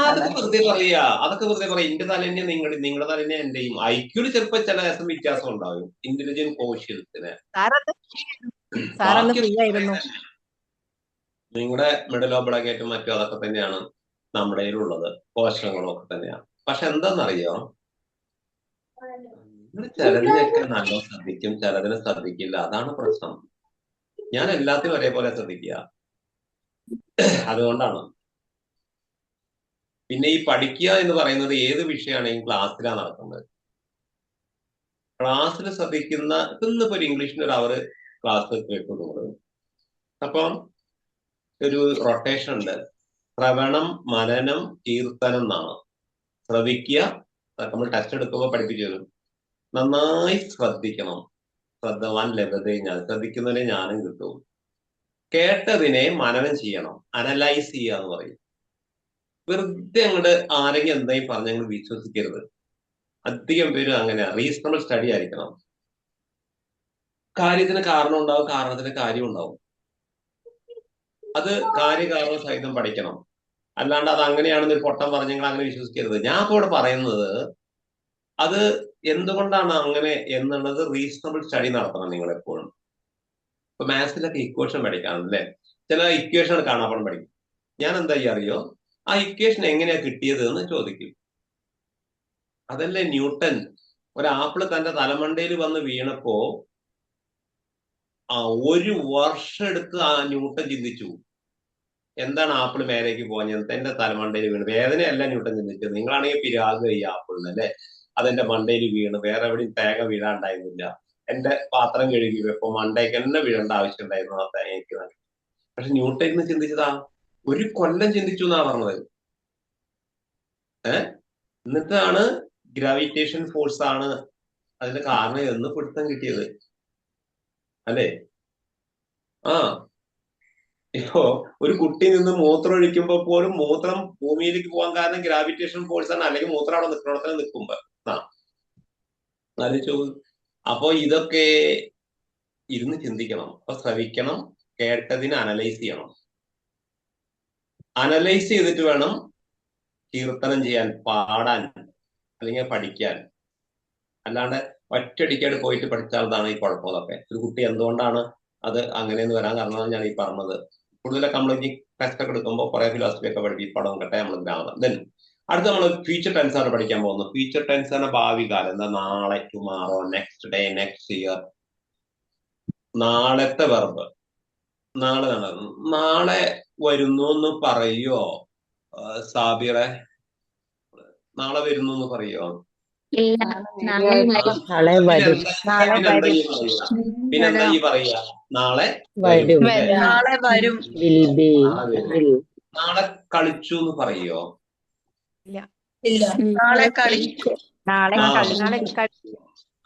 അതൊക്കെ വെറുതെ പറയാ. എന്റെ തലേന്നെ നിങ്ങളുടെ തലേന്നെ എന്റെയും. ഐക്യൂല് ചിലപ്പോ ചില വ്യത്യാസം ഉണ്ടാവും. ഇന്റലിജന്റ് കോഷ്യൻസിന് നിങ്ങളുടെ മിഡിൽ ഓബ്ലഗേറ്റും മറ്റും അതൊക്കെ തന്നെയാണ് നമ്മുടെ ഉള്ളത്. കോശങ്ങളും ഒക്കെ തന്നെയാണ്. പക്ഷെ എന്താന്നറിയോ, ചിലതിനൊക്കെ നല്ല ശ്രദ്ധിക്കും, ചിലതിനെ ശ്രദ്ധിക്കില്ല. അതാണ് പ്രശ്നം. ഞാൻ എല്ലാത്തിനും ഒരേപോലെ ശ്രദ്ധിക്കുക. അതുകൊണ്ടാണ്. പിന്നെ ഈ പഠിക്കുക എന്ന് പറയുന്നത് ഏത് വിഷയമാണെങ്കിലും ക്ലാസ്സിലാണ് നടക്കുന്നത്. ക്ലാസ്സിൽ ശ്രദ്ധിക്കുന്ന ഇന്നിപ്പോ ഒരു ഇംഗ്ലീഷിന് ഒരു അവർ ക്ലാസ് കേൾക്കുന്നത്. അപ്പം ഒരു റൊട്ടേഷൻ ഉണ്ട്. ശ്രവണം, മനനം, കീർത്തനം എന്നാണ്. ശ്രവിക്കുക, നമ്മൾ ടെസ്റ്റ് എടുക്കുമ്പോൾ പഠിപ്പിച്ചു തരും. നന്നായി ശ്രദ്ധിക്കണം. ശ്രദ്ധവാൻ ലഭ്യത. ഞാൻ ശ്രദ്ധിക്കുന്നതിനെ ജ്ഞാനം കിട്ടും. കേട്ടതിനെ മനനം ചെയ്യണം, അനലൈസ് ചെയ്യുക എന്ന് പറയും. വെറുതെ അങ്ങോട്ട് ആരെങ്കിലും എന്തായും പറഞ്ഞ് ഞങ്ങൾ വിശ്വസിക്കരുത്. അധികം പേരും അങ്ങനെയാ. റീസണബിൾ സ്റ്റഡി ആയിരിക്കണം. കാര്യത്തിന് കാരണം ഉണ്ടാവും, കാരണത്തിന് കാര്യം ഉണ്ടാവും. അത് കാര്യകാരണ സഹിതം പഠിക്കണം. അല്ലാണ്ട് അത് അങ്ങനെയാണെന്ന് ഒരു പൊട്ടം പറഞ്ഞ് നിങ്ങൾ അങ്ങനെ വിശ്വസിക്കരുത്. ഞാൻ ഇപ്പോൾ ഇവിടെ പറയുന്നത് അത് എന്തുകൊണ്ടാണ് അങ്ങനെ എന്നുള്ളത് റീസണബിൾ സ്റ്റഡി നടത്തണം നിങ്ങൾ എപ്പോഴും. ഇപ്പൊ മാത്സിലൊക്കെ ഇക്വേഷൻ പഠിക്കാണല്ലേ, ചില ഇക്വേഷൻ കാണാൻ പഠിക്കും. ഞാൻ എന്താ അറിയോ, ആ ഇക്വേഷൻ എങ്ങനെയാ കിട്ടിയത് എന്ന് ചോദിക്കും. അതല്ലേ ന്യൂട്ടൻ ഒരു ആപ്പിള് തന്റെ തലമണ്ടയിൽ വന്ന് വീണപ്പോ ഒരു വർഷം എടുത്ത് ആ ന്യൂട്ടൻ ചിന്തിച്ചു എന്താണ് ആപ്പിൾ മേലേക്ക് പോഞ്ഞത്, എന്റെ തലമണ്ടയിൽ വീണ്. വേദനയല്ല ന്യൂട്ടൻ ചിന്തിച്ചത്, നിങ്ങളാണെങ്കിൽ പിരാഗ് ഈ ആപ്പിളിന് അല്ലേ, അതെന്റെ മണ്ടയിൽ വീണ്, വേറെ എവിടെയും തേങ്ങ വീഴാണ്ടായിരുന്നില്ല. എന്റെ പാത്രം കഴുകി വെപ്പോ മണ്ടയ്ക്ക് തന്നെ വീഴേണ്ട ആവശ്യം ഉണ്ടായിരുന്നു ആ തേങ്ങയ്ക്ക്. പക്ഷെ ന്യൂട്ടൻ ഇന്ന് ചിന്തിച്ചതാ 1 കൊല്ലം ചിന്തിച്ചു എന്നാ പറഞ്ഞത്. എന്നിട്ടാണ് ഗ്രാവിറ്റേഷൻ ഫോഴ്സ് ആണ് അതിന്റെ കാരണം എന്ന് പിടുത്തം കിട്ടിയത് അല്ലേ. ഇപ്പോ ഒരു കുട്ടി നിന്ന് മൂത്രം ഒഴിക്കുമ്പോ പോലും മൂത്രം ഭൂമിയിലേക്ക് പോകാൻ കാരണം ഗ്രാവിറ്റേഷൻ ഫോഴ്സ് ആണ്, അല്ലെങ്കിൽ മൂത്രം അവിടെ നിൽക്കണത്തിന് നിൽക്കുമ്പോ ആലോചിച്ചു. അപ്പോ ഇതൊക്കെ ഇരുന്ന് ചിന്തിക്കണം. അപ്പൊ ശ്രവിക്കണം, കേട്ടതിന് അനലൈസ് ചെയ്യണം. അനലൈസ് ചെയ്തിട്ട് വേണം കീർത്തനം ചെയ്യാൻ, പാടാൻ, അല്ലെങ്കിൽ പഠിക്കാൻ. അല്ലാണ്ട് ഒറ്റയടിക്കാട് പോയിട്ട് പഠിച്ചാൽതാണ് ഈ കുഴപ്പമൊക്കെ. ഒരു കുട്ടി എന്തുകൊണ്ടാണ് അത് അങ്ങനെയെന്ന് വരാൻ കാരണം ഞാൻ ഈ പറഞ്ഞത്. കൂടുതലൊക്കെ നമ്മൾ ഈ ടെസ്റ്റ് ഒക്കെ എടുക്കുമ്പോൾ കുറെ ഫിലോസഫി ഒക്കെ പഠിക്കും, പടം കട്ടെ നമ്മൾ ഗ്രാമം. ദെൻ അടുത്ത നമ്മൾ ഫ്യൂച്ചർ ടെൻസ് ആണ് പഠിക്കാൻ പോകുന്നത്. ഫ്യൂച്ചർ ടെൻസ് ആണ് ഭാവി കാലം. എന്താ നാളെ, tomorrow, next day, next year. നാളത്തെ വെർബ് നാളെ നടന്നു, നാളെ വരുന്നു എന്ന് പറയോ സാബിറെ? നാളെ വരുന്നു എന്ന് പറയോ? പിന്നെന്താ ഈ പറയാ? നാളെ വരും. നാളെ കളിച്ചു എന്ന് പറയോ? നാളെ കളിക്കും.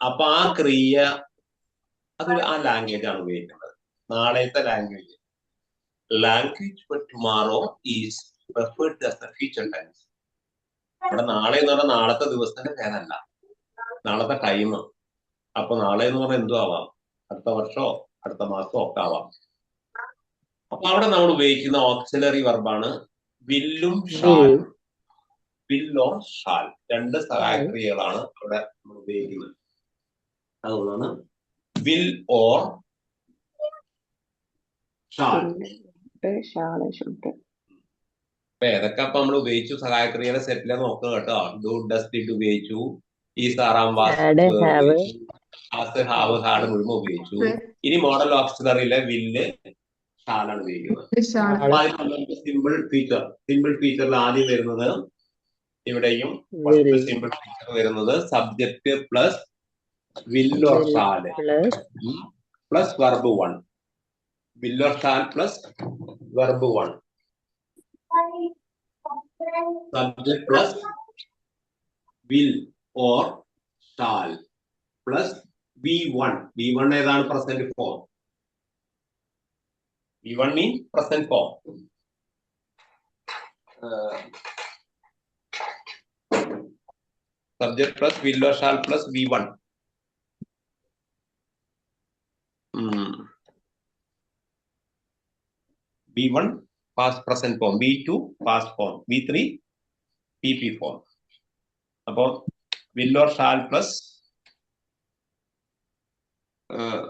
അപ്പൊ ആ ക്രിയ അതൊരു ആ ലാംഗ്വേജ് ആണ് ഉപയോഗിക്കുന്നത്, നാളത്തെ language. Language for tomorrow is referred as the future tense. ഇവിടെ നാളെ എന്ന് പറഞ്ഞാൽ നാളത്തെ ദിവസത്തിന്റെ പേരല്ല, നാളത്തെ ടൈം. അപ്പൊ നാളെ എന്ന് പറഞ്ഞാൽ എന്തും ആവാം, അടുത്ത വർഷമോ അടുത്ത മാസമോ ഒക്കെ ആവാം. അപ്പൊ അവിടെ നമ്മൾ ഉപയോഗിക്കുന്ന ഓക്സിലറി വെർബാണ് വില്ലും ഷാൽ. വിൽ ഓർ ഷാൽ, രണ്ട് സഹായക്രിയകളാണ് അവിടെ നമ്മൾ ഉപയോഗിക്കുന്നത്. അതുകൊണ്ടാണ് വിൽ ഓർ ഷാൽ. അപ്പൊ ഏതൊക്കെ അപ്പൊ നമ്മൾ ഉപയോഗിച്ചു സഹായക്രിയയുടെ സെറ്റിലെ നോക്കുക കേട്ടോ. ഡു, ഡസ്, ഡിഡ് ഉപയോഗിച്ചു, ഈസ്, ആറാം, വാസ്, ഹാവ്, ഹാഡ് മുഴുവൻ ഉപയോഗിച്ചു. ഇനി മോഡൽ ഓക്സിലറിയിലെ വില്ല് ഷാലാണ് ഉപയോഗിക്കുന്നത്. സിമ്പിൾ ഫീച്ചർ, സിമ്പിൾ ഫീച്ചറിൽ ആദ്യം വരുന്നത് ഇവിടെയും ഫസ്റ്റ് സിമ്പിൾ ഫീച്ചർ വരുന്നത് subject plus will or shall plus verb 1. Will or shall plus verb 1. Subject plus will or shall plus V1. V1 ഏതാണ്? present form. V1 means present form. Subject plus will or shall plus V1. V1 past present form, V2 past form, V3 PP form. അപ്പോൾ will or shall plus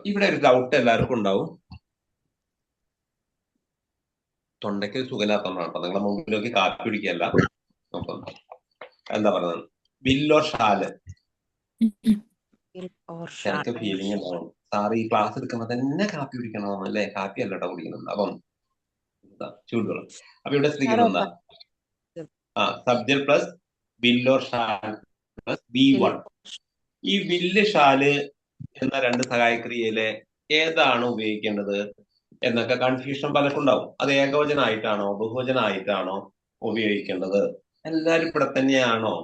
ഇവിടെ ഒരു doubt എല്ലാവർക്കും ഉണ്ടാവും. തൊണ്ടയ്ക്ക് സുഖമില്ലാത്തതുകൊണ്ടാണ് കേട്ടോ, നിങ്ങളെ മുമ്പിലേക്ക് കാപ്പി പിടിക്കല്ല. അപ്പം എന്താ പറയുന്നത്, will or shall എനിക്ക് ഫീലിംഗ് ഉണ്ടാവും. സാറ് ഈ ക്ലാസ് എടുക്കുമ്പോൾ തന്നെ കാപ്പി പിടിക്കണമെന്ന് അല്ലേ? കാപ്പി അല്ല കേട്ടോ കുടിക്കുന്നത്. അപ്പം ചൂടുകളും. അപ്പൊ ഇവിടെ ശ്രദ്ധിക്കുന്നത് എന്താ, subject plus will or shall plus V1. ഈ വില്ല് ഷാല് എന്ന രണ്ട് സഹായക്രിയയിലെ ഏതാണ് ഉപയോഗിക്കേണ്ടത് എന്നൊക്കെ കൺഫ്യൂഷൻ പലർക്കും ഉണ്ടാവും. അത് ഏകവചനായിട്ടാണോ ബഹുവചനായിട്ടാണോ ഉപയോഗിക്കേണ്ടത്? എല്ലാരും ഇവിടെ തന്നെയാണോ?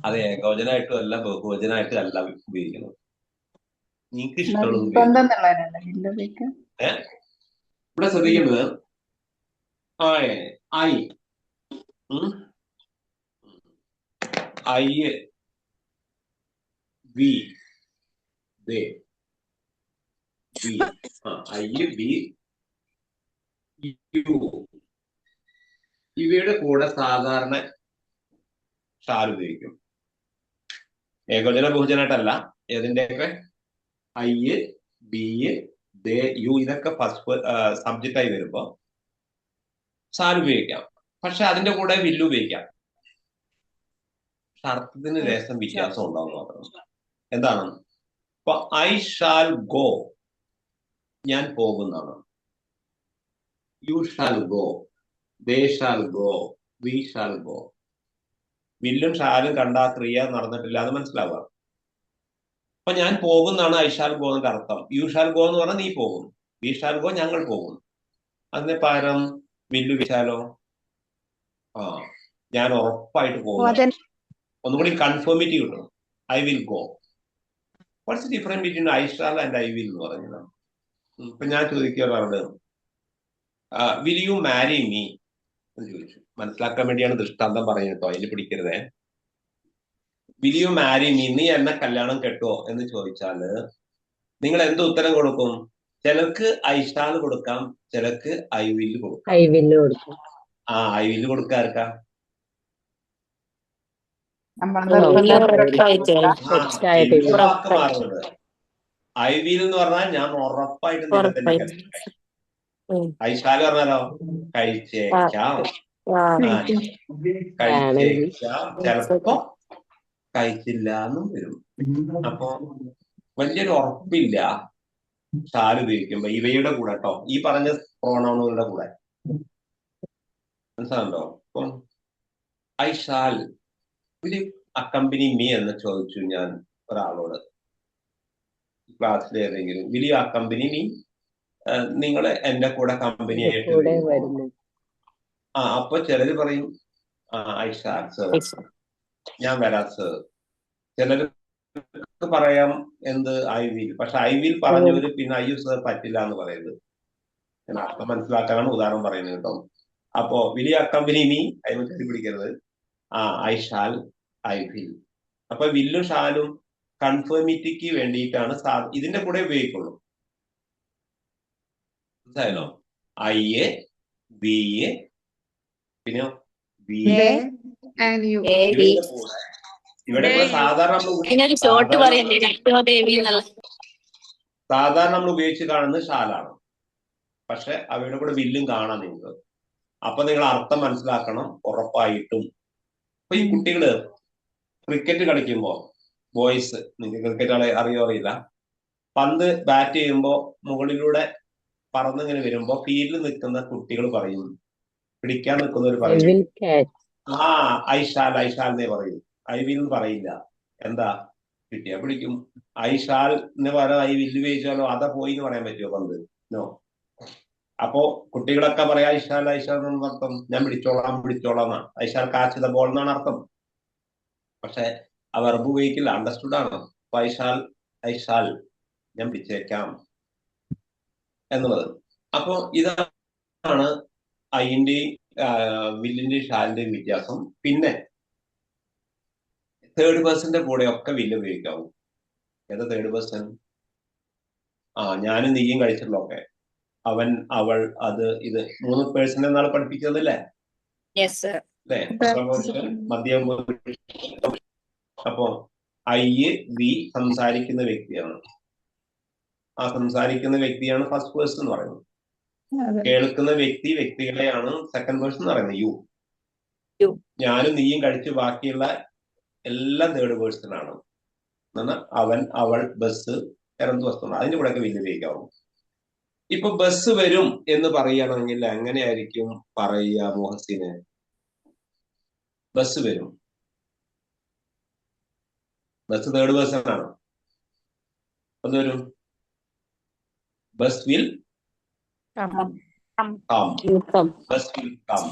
അത് ഏകവചനായിട്ടും അല്ല ബഹുവചനായിട്ടും അല്ല ഉപയോഗിക്കുന്നത്. നിങ്ങൾക്ക് ഇഷ്ടമുള്ളത് ഇവിടെ ശ്രദ്ധിക്കേണ്ടത് I I we they we I we you ഇവയുടെ കൂടെ സാധാരണ ഷാൽ ഉപയോഗിക്കും. ഏകവചന ബഹുജനായിട്ടല്ല. ഏതിന്റെയൊക്കെ ഐ ബി ദേ യു ഇതൊക്കെ ഫസ്റ്റ് സബ്ജക്റ്റ് ആയി വരുമ്പോ ഷാൽ ഉപയോഗിക്കാം. പക്ഷെ അതിന്റെ കൂടെ വില്ല് ഉപയോഗിക്കാം. അർത്ഥത്തിന് ലേശം വ്യത്യാസം ഉണ്ടാവും മാത്രം. എന്താണ്? ഇപ്പൊ ഐ ഷാൽ ഗോ, ഞാൻ പോകുന്നതാണ്. You shall go, they shall go, we shall go. വില്ലും ഷാലും കണ്ട ക്രിയ നടന്നിട്ടില്ല എന്ന് മനസ്സിലാവുക. അപ്പൊ ഞാൻ പോകുന്നതാണ് ഐ ഷാൽ ഗോ എന്നൊക്കെ അർത്ഥം. യു ഷാൽ ഗോ എന്ന് പറഞ്ഞാൽ നീ പോകും. വി ഷാൽ ഗോ ഞങ്ങൾ പോകും. അതിന് പകരം വില്ലു വിശാലോ ഞാൻ ഉറപ്പായിട്ട് പോകും. ഒന്നുകൂടി കൺഫേമിറ്റി കിട്ടും. I will go. What's difference between I shall and I will എന്ന് പറഞ്ഞത്? ഇപ്പൊ ഞാൻ ചോദിക്കാറുണ്ട്, വിൽ യു മാരി മീ എന്ന് ചോദിച്ചു. മനസ്സിലാക്കാൻ വേണ്ടിയാണ് ദൃഷ്ടാന്തം പറയുന്നത്, അതിൽ പിടിക്കരുതേ. വിൽ യു മാരി മീ, നീ എന്നെ കല്യാണം കെട്ടുവോ എന്ന് ചോദിച്ചാല് നിങ്ങൾ എന്ത് ഉത്തരം കൊടുക്കും? ചിലർക്ക് ഐ ഷാൽ കൊടുക്കാം, ചിലർക്ക് ഐ വില്ല് കൊടുക്കാം. ഐ വില്ല് കൊടുക്കും. ഐ വില്ല് കൊടുക്കാർക്കാ? വാക്ക് മാറുന്നത്. ഐ വിൽ എന്ന് പറഞ്ഞാൽ ഞാൻ ഉറപ്പായിട്ട് നിന്നെ തന്നെ കെട്ടും. ഐ ഷാൽ പറഞ്ഞാലോ കഴിച്ചേക്കാം, കഴിച്ചേക്കാം, ചിലപ്പോ കഴിച്ചില്ല എന്നും വരും. അപ്പൊ വലിയൊരു ഉറപ്പില്ല ഷാൽ ഉപയോഗിക്കുമ്പോ ഇവയുടെ കൂടെ കേട്ടോ, ഈ പറഞ്ഞ പ്രോണൗണുകളുടെ കൂടെ. മനസ്സിലാണല്ലോ? ഇപ്പം I shall will accompany me എന്ന് ചോദിച്ചു ഞാൻ ഒരാളോട് ക്ലാസ്സിൽ ഏതെങ്കിലും. വിൽ യു അക്കമ്പനി മീ, നിങ്ങൾ എന്റെ കൂടെ കമ്പനി ആയിട്ട് വരുന്നു. അപ്പൊ ചിലര് പറയും ഐ ഷാൽ സർ, ഞാൻ വരാം സർ. ചിലർക്ക് പറയാം എന്ത് ഐ വിൽ. പക്ഷെ ഐ വിൽ പറഞ്ഞവര് പിന്നെ ഐ യു സർ പറ്റില്ല എന്ന് പറയുന്നത്. ഞാൻ അർത്ഥം മനസ്സിലാക്കാനാണ് ഉദാഹരണം പറയുന്നത് കേട്ടോ. അപ്പോ വിൽ യു അക്കമ്പനി മീ, അതിന് കയറി പിടിക്കരുത്. I shall, I will. അപ്പൊ വില്ലും ഷാലും കൺഫേമിറ്റിക്ക് വേണ്ടിയിട്ടാണ് ഇതിന്റെ കൂടെ ഉപയോഗിക്കുള്ളൂ. മനസ്സിലായല്ലോ? ഐ എ ബി എ പിന്നെ ഇവിടെ സാധാരണ നമ്മൾ ഉപയോഗിച്ച് കാണുന്നത് ഷാലാണ്. പക്ഷെ അവയുടെ കൂടെ വില്ലും കാണാം നിങ്ങൾക്ക്. അപ്പൊ നിങ്ങൾ അർത്ഥം മനസ്സിലാക്കണം ഉറപ്പായിട്ടും. അപ്പൊ ഈ കുട്ടികള് ക്രിക്കറ്റ് കളിക്കുമ്പോ, ബോയ്സ്, നിങ്ങൾക്ക് ക്രിക്കറ്റ് അറിയോ അറിയില്ല, പന്ത് ബാറ്റ് ചെയ്യുമ്പോ മുകളിലൂടെ പറന്നിങ്ങനെ വരുമ്പോ ഫീൽഡിൽ നിൽക്കുന്ന കുട്ടികൾ പറയും, പിടിക്കാൻ നിൽക്കുന്നവർ പറയും ഐ ഷാൽ, ഐ ഷാൽ എന്നേ പറയും. ഐ വിൽ പറയില്ല. എന്താ? കിട്ടിയാ പിടിക്കും. ഐ ഷാൽ എന്ന് പറയാൻ ഐ വില്ല് ഉപയോഗിച്ചാലോ അതാ പോയി എന്ന് പറയാൻ പറ്റുമോ പന്ത്? നോ. അപ്പോ കുട്ടികളൊക്കെ പറയാം ഐ ഷാൽ, ഐ ഷാൽ എന്ന അർത്ഥം ഞാൻ പിടിച്ചോളാം, പിടിച്ചോളാം എന്നാണ്. I shall catch the ball എന്നാണ് അർത്ഥം. പക്ഷെ ആ വെർബ് ഉപയോഗിക്കില്ല. അണ്ടർസ്റ്റുഡ് ആണ്. ഐ ഷാൽ, ഐ ഷാൽ, ഞാൻ പിടിച്ചേക്കാം എന്നുള്ളത്. അപ്പൊ ഇതാണ് ഐന്റെയും വില്ലിന്റെയും ഷാലിന്റെയും വ്യത്യാസം. പിന്നെ തേർഡ് പേഴ്സന്റെ കൂടെ ഒക്കെ വില്ല് ഉപയോഗിക്കാവും. ഏതാ തേർഡ് പേഴ്സൺ? ഞാനും നീയും കഴിച്ചിട്ടുള്ളൊക്കെ. അവൻ, അവൾ, അത്, ഇത്. 3 പേഴ്സൺ എന്നാണ് പഠിപ്പിച്ചതല്ലേ? അല്ലേ? മദ്യം. അപ്പോ ഐ വി സംസാരിക്കുന്ന വ്യക്തിയാണ്. ആ സംസാരിക്കുന്ന വ്യക്തിയാണ് ഫസ്റ്റ് പേഴ്സൺ എന്ന് പറയുന്നത്. കേൾക്കുന്ന വ്യക്തികളെയാണ് സെക്കൻഡ് പേഴ്സൺ എന്ന് പറയുന്നത്, യു. ഞാനും നീയും കഴിച്ച് ബാക്കിയുള്ള എല്ലാം തേർഡ് പേഴ്സൺ ആണ്. അവൻ, അവൾ, ബസ്, ഇറന്ത് വസ്തു. അതിന്റെ കൂടെ ഒക്കെ വലിയ ഉപയോഗിക്കാവും. ഇപ്പൊ ബസ് വരും എന്ന് പറയുകയാണെങ്കിൽ എങ്ങനെയായിരിക്കും പറയുക മുഹസിന്? ബസ് വരും. ബസ് തേർഡ് പേഴ്സൺ ആണ്. എന്ത് വരും? Bus will come. Bus will come.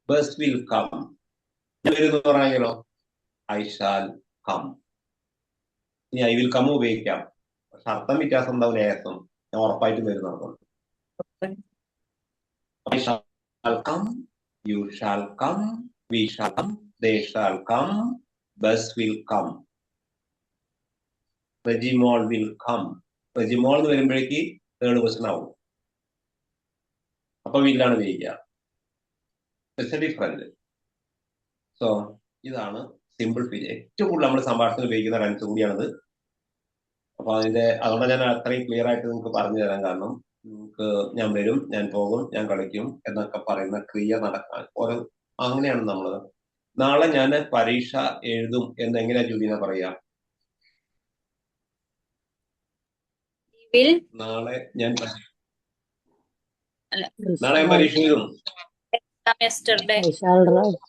Bus will come എന്ന് പറഞ്ഞാലോ ഐ ഷാൽ കം. ഇനി ഐ വിൽ കം ഉപയോഗിക്കാം. പക്ഷെ അർത്ഥം വ്യത്യാസം ഉണ്ടാവും. ലേസം ഞാൻ ഉറപ്പായിട്ട് വരുന്ന അർത്ഥം. I shall come, you shall come, we shall come, they shall come, bus will come. Rejimol will come. Rejimol എന്ന് വരുമ്പോഴേക്ക് തേർഡ് പേഴ്സൺ ആവും. അപ്പൊ വില്ലാണ് ഉപയോഗിക്കുക. It's a different. സോ ഇതാണ് സിമ്പിൾ ഫീച്ചർ. ഏറ്റവും കൂടുതൽ നമ്മൾ സംഭാഷണത്തിൽ ഉപയോഗിക്കുന്ന ടെൻസ് കൂടിയാണിത്. അപ്പൊ അതുകൊണ്ട് ഞാൻ അത്രയും ക്ലിയർ ആയിട്ട് നിങ്ങൾക്ക് പറഞ്ഞു തരാൻ കാരണം നിങ്ങൾക്ക് ഞാൻ വരും, ഞാൻ പോകും, ഞാൻ കളിക്കും എന്നൊക്കെ പറയുന്ന ക്രിയ നടക്കാൻ ഓരോ അങ്ങനെയാണ് നമ്മൾ. നാളെ ഞാൻ പരീക്ഷ എഴുതും എന്നെങ്ങനെയാ ജൂലിന പറയാ? നാളെ ഞാൻ പരീക്ഷ എഴുതും. yesterday. I shall write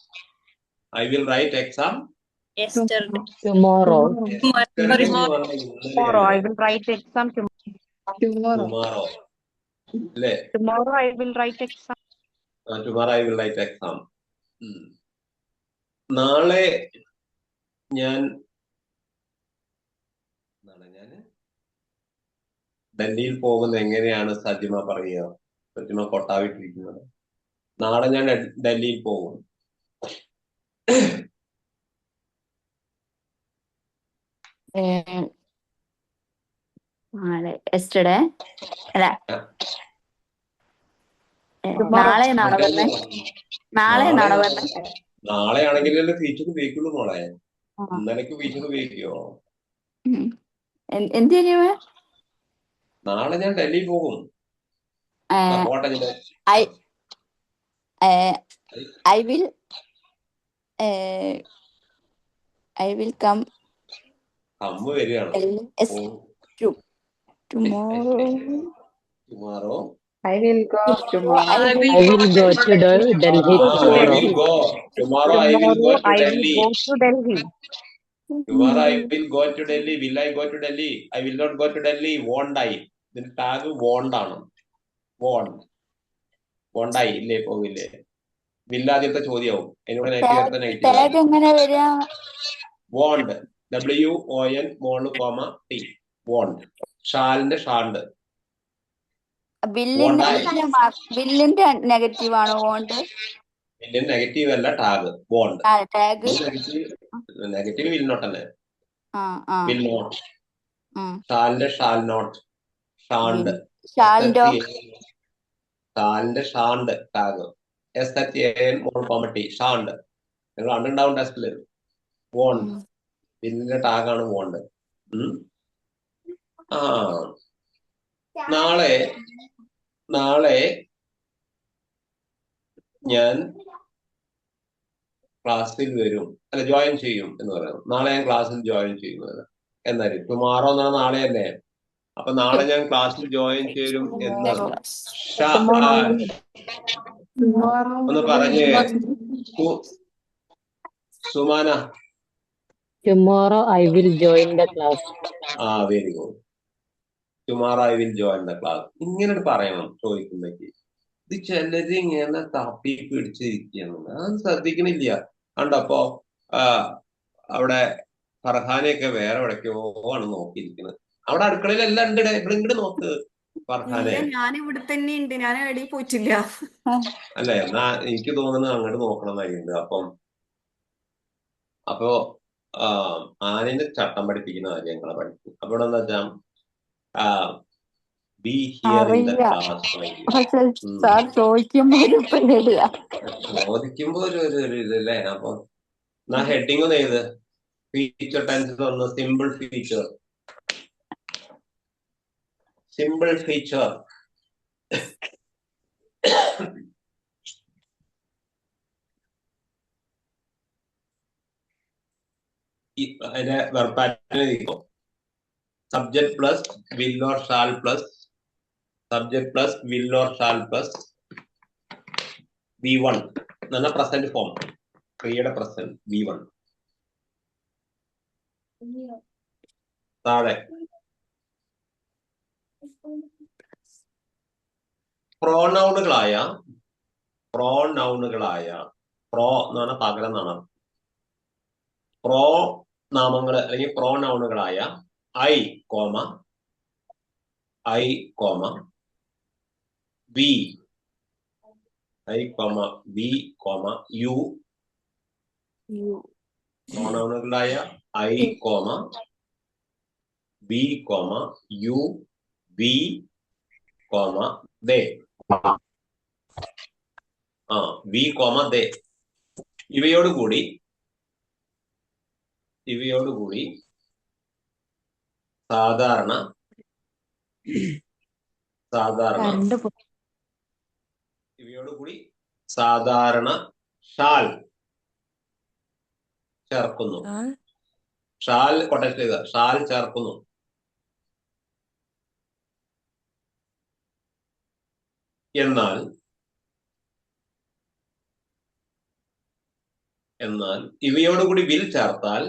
I will write exam Yesterday. tomorrow. Tomorrow I will write exam. Tomorrow അല്ലേ? Tomorrow I will write exam. Tomorrow I will write exam. നാളെ ഞാൻ ഡൽഹിയിൽ പോകുന്നത് എങ്ങനെയാണ് സജിമ പറയുക? സജിമ കൊട്ടാവിട്ടിരിക്കുന്നത്. നാളെ ഞാൻ ഡൽഹിയിൽ പോകും. yesterday അല്ല നാളെ എന്നാണോ പറഞ്ഞത്? നാളെ എന്നാണോ പറഞ്ഞത്? നാളെ ആണെങ്കിലല്ലേ ഫീച്ചർ ഉപയോഗിക്കുള്ളൂ മോളെ. ഇന്നലേക്ക് ഫീച്ചർ ഉപയോഗിക്കോ? എന്ത് ചെയ്യുമേ? നാളെ ഞാൻ ഡൽഹി പോകും. I will come. അമ്മ വരികയാണ്. Tomorrow. I will go tomorrow. I will go to Delhi tomorrow. Tomorrow I will go to I will Delhi. go to Delhi. Tomorrow I will go to Delhi. Will I go to Delhi? I will not go to Delhi. Won't I? ഇതിന്റെ tag won't ആണ്. Won't I ഇല്ലേ, പോകില്ലേ? വില്ലാദ്യത്തെ ചോദ്യവും എന്നോട് won't WON മോള് comma T won't. ഷാലിന്റെ shan't. വില്ലിന്റെ നെഗറ്റീവ് ആണ് വോണ്ട്. വില്ലിന്റെ നെഗറ്റീവ് അല്ല tag won't. Tag negative will not അല്ലേ? Will not. ഷാലിന്റെ ഷാൽ നോട്ട്. ഷാണ്ട്. ഷാലിന്റെ ഷാണ്ട് ടാഗ് SHAN മോൾ കോമ ടി ഷാണ്ട്. നിങ്ങൾ കണ്ടുണ്ടാവും ടെസ്റ്റില്. വോണ്ട് വില്ലിന്റെ ടാഗാണ് വോണ്ട്. നാളെ ഞാൻ ക്ലാസ്സിൽ വരും, അല്ല ജോയിൻ ചെയ്യും എന്ന് പറയുന്നത്. നാളെ ഞാൻ ക്ലാസ്സിൽ ജോയിൻ ചെയ്യുന്നത് എന്നായിരിക്കും. ടുമാറോ എന്നാണ് നാളെ അല്ലേ? അപ്പൊ നാളെ ഞാൻ ക്ലാസ്സിൽ ജോയിൻ ചെയ്യും എന്ന് ഒന്ന് പറഞ്ഞേ സുമാന. Tomorrow I will join the class. Very good. Tomorrow I will join the class. ഇങ്ങനെ പറയണം ചോദിക്കുന്നെങ്കിൽ. ഇത് ചിലര് ഇങ്ങനെ തപ്പി പിടിച്ചിരിക്കുകയാണ്, അത് ശ്രദ്ധിക്കണില്ല. കണ്ടപ്പോ അവിടെ ഫർഹാനെയൊക്കെ വേറെ എവിടേക്കോ ആണ് നോക്കിയിരിക്കുന്നത്. അവിടെ അടുക്കളയിലെല്ലാം ഉണ്ട്. ഇവിടെ ഇങ്ങോട്ട് നോക്ക് ഫർഹാനെ. ഞാൻ ഇവിടെ തന്നെ ഉണ്ട്, ഞാൻ എവിടെയും പോയിട്ടില്ല. അല്ലെ, എന്നാ എനിക്ക് തോന്നുന്നത് അങ്ങോട്ട് നോക്കണമെന്നായിട്ടുണ്ട്. അപ്പോ ആനന്റെ ചട്ടം പഠിപ്പിക്കുന്ന കാര്യം ഞങ്ങളെ പഠിക്കും. അപ്പൊ ഇവിടെ എന്താ വെച്ചാ B here in the class. ചോദിക്കുമ്പോ ഒരു ഇതല്ലേ. അപ്പൊ ഹെഡിങ് ഒന്ന് ചെയ്ത് ഫീച്ചർ ടെൻസ് ഒന്ന് സിമ്പിൾ ഫീച്ചർ. അതിന്റെ verb pattern subject plus will or shall plus V1 എന്നാ പ്രസന്റ് ഫോം. ക്രിയയുടെ present V1. താഴെ പ്രോനൗണുകളായ പ്രോ എന്ന് പറഞ്ഞാൽ പകരം എന്നാണ്. പ്രോ നാമങ്ങൾ അല്ലെങ്കിൽ പ്രോനൗണുകളായ I, V, you, പ്രോണൗണുകളായ I comma we comma you we comma they. We comma they ഇവയോടുകൂടി സാധാരണ ഷാൽ ചേർക്കുന്നു. ഷാൽ കൊട്ടേഷൻ ചെയ്ത ഷാൽ ചേർക്കുന്നു. എന്നാൽ ഇവയോടുകൂടി വിൽ ചേർത്താൽ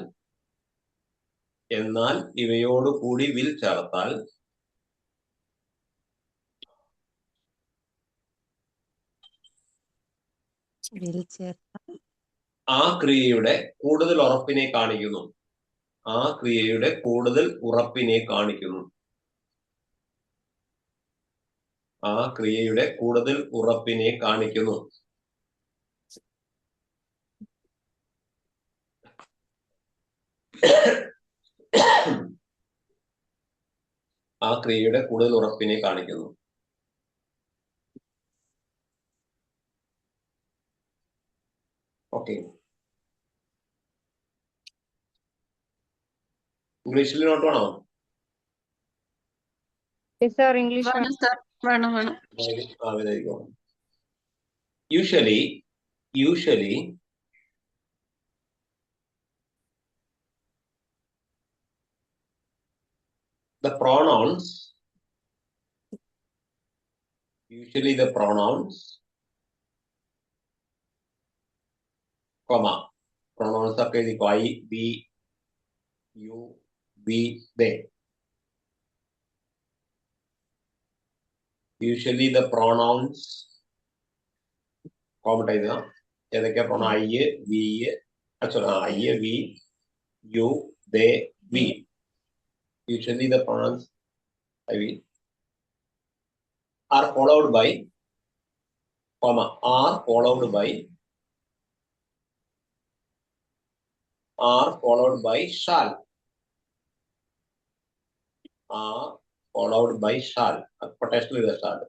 ആ ക്രിയയുടെ കൂടുതൽ ഉറപ്പിനെ കാണിക്കുന്നു. ഓക്കെ, ഇംഗ്ലീഷിൽ നോട്ട് വേണോ? ഇംഗ്ലീഷ് വേണം. Usually the pronouns comma pronouns ഒക്കെ എഴുതിക്കോ. I, we, you, we, they. Usually the pronouns common എഴുതുക. ഏതൊക്കെയാ pronoun? I, we, you, they, we. Usually the pronouns I, we are followed by comma are followed by shall. Quotation with the shall.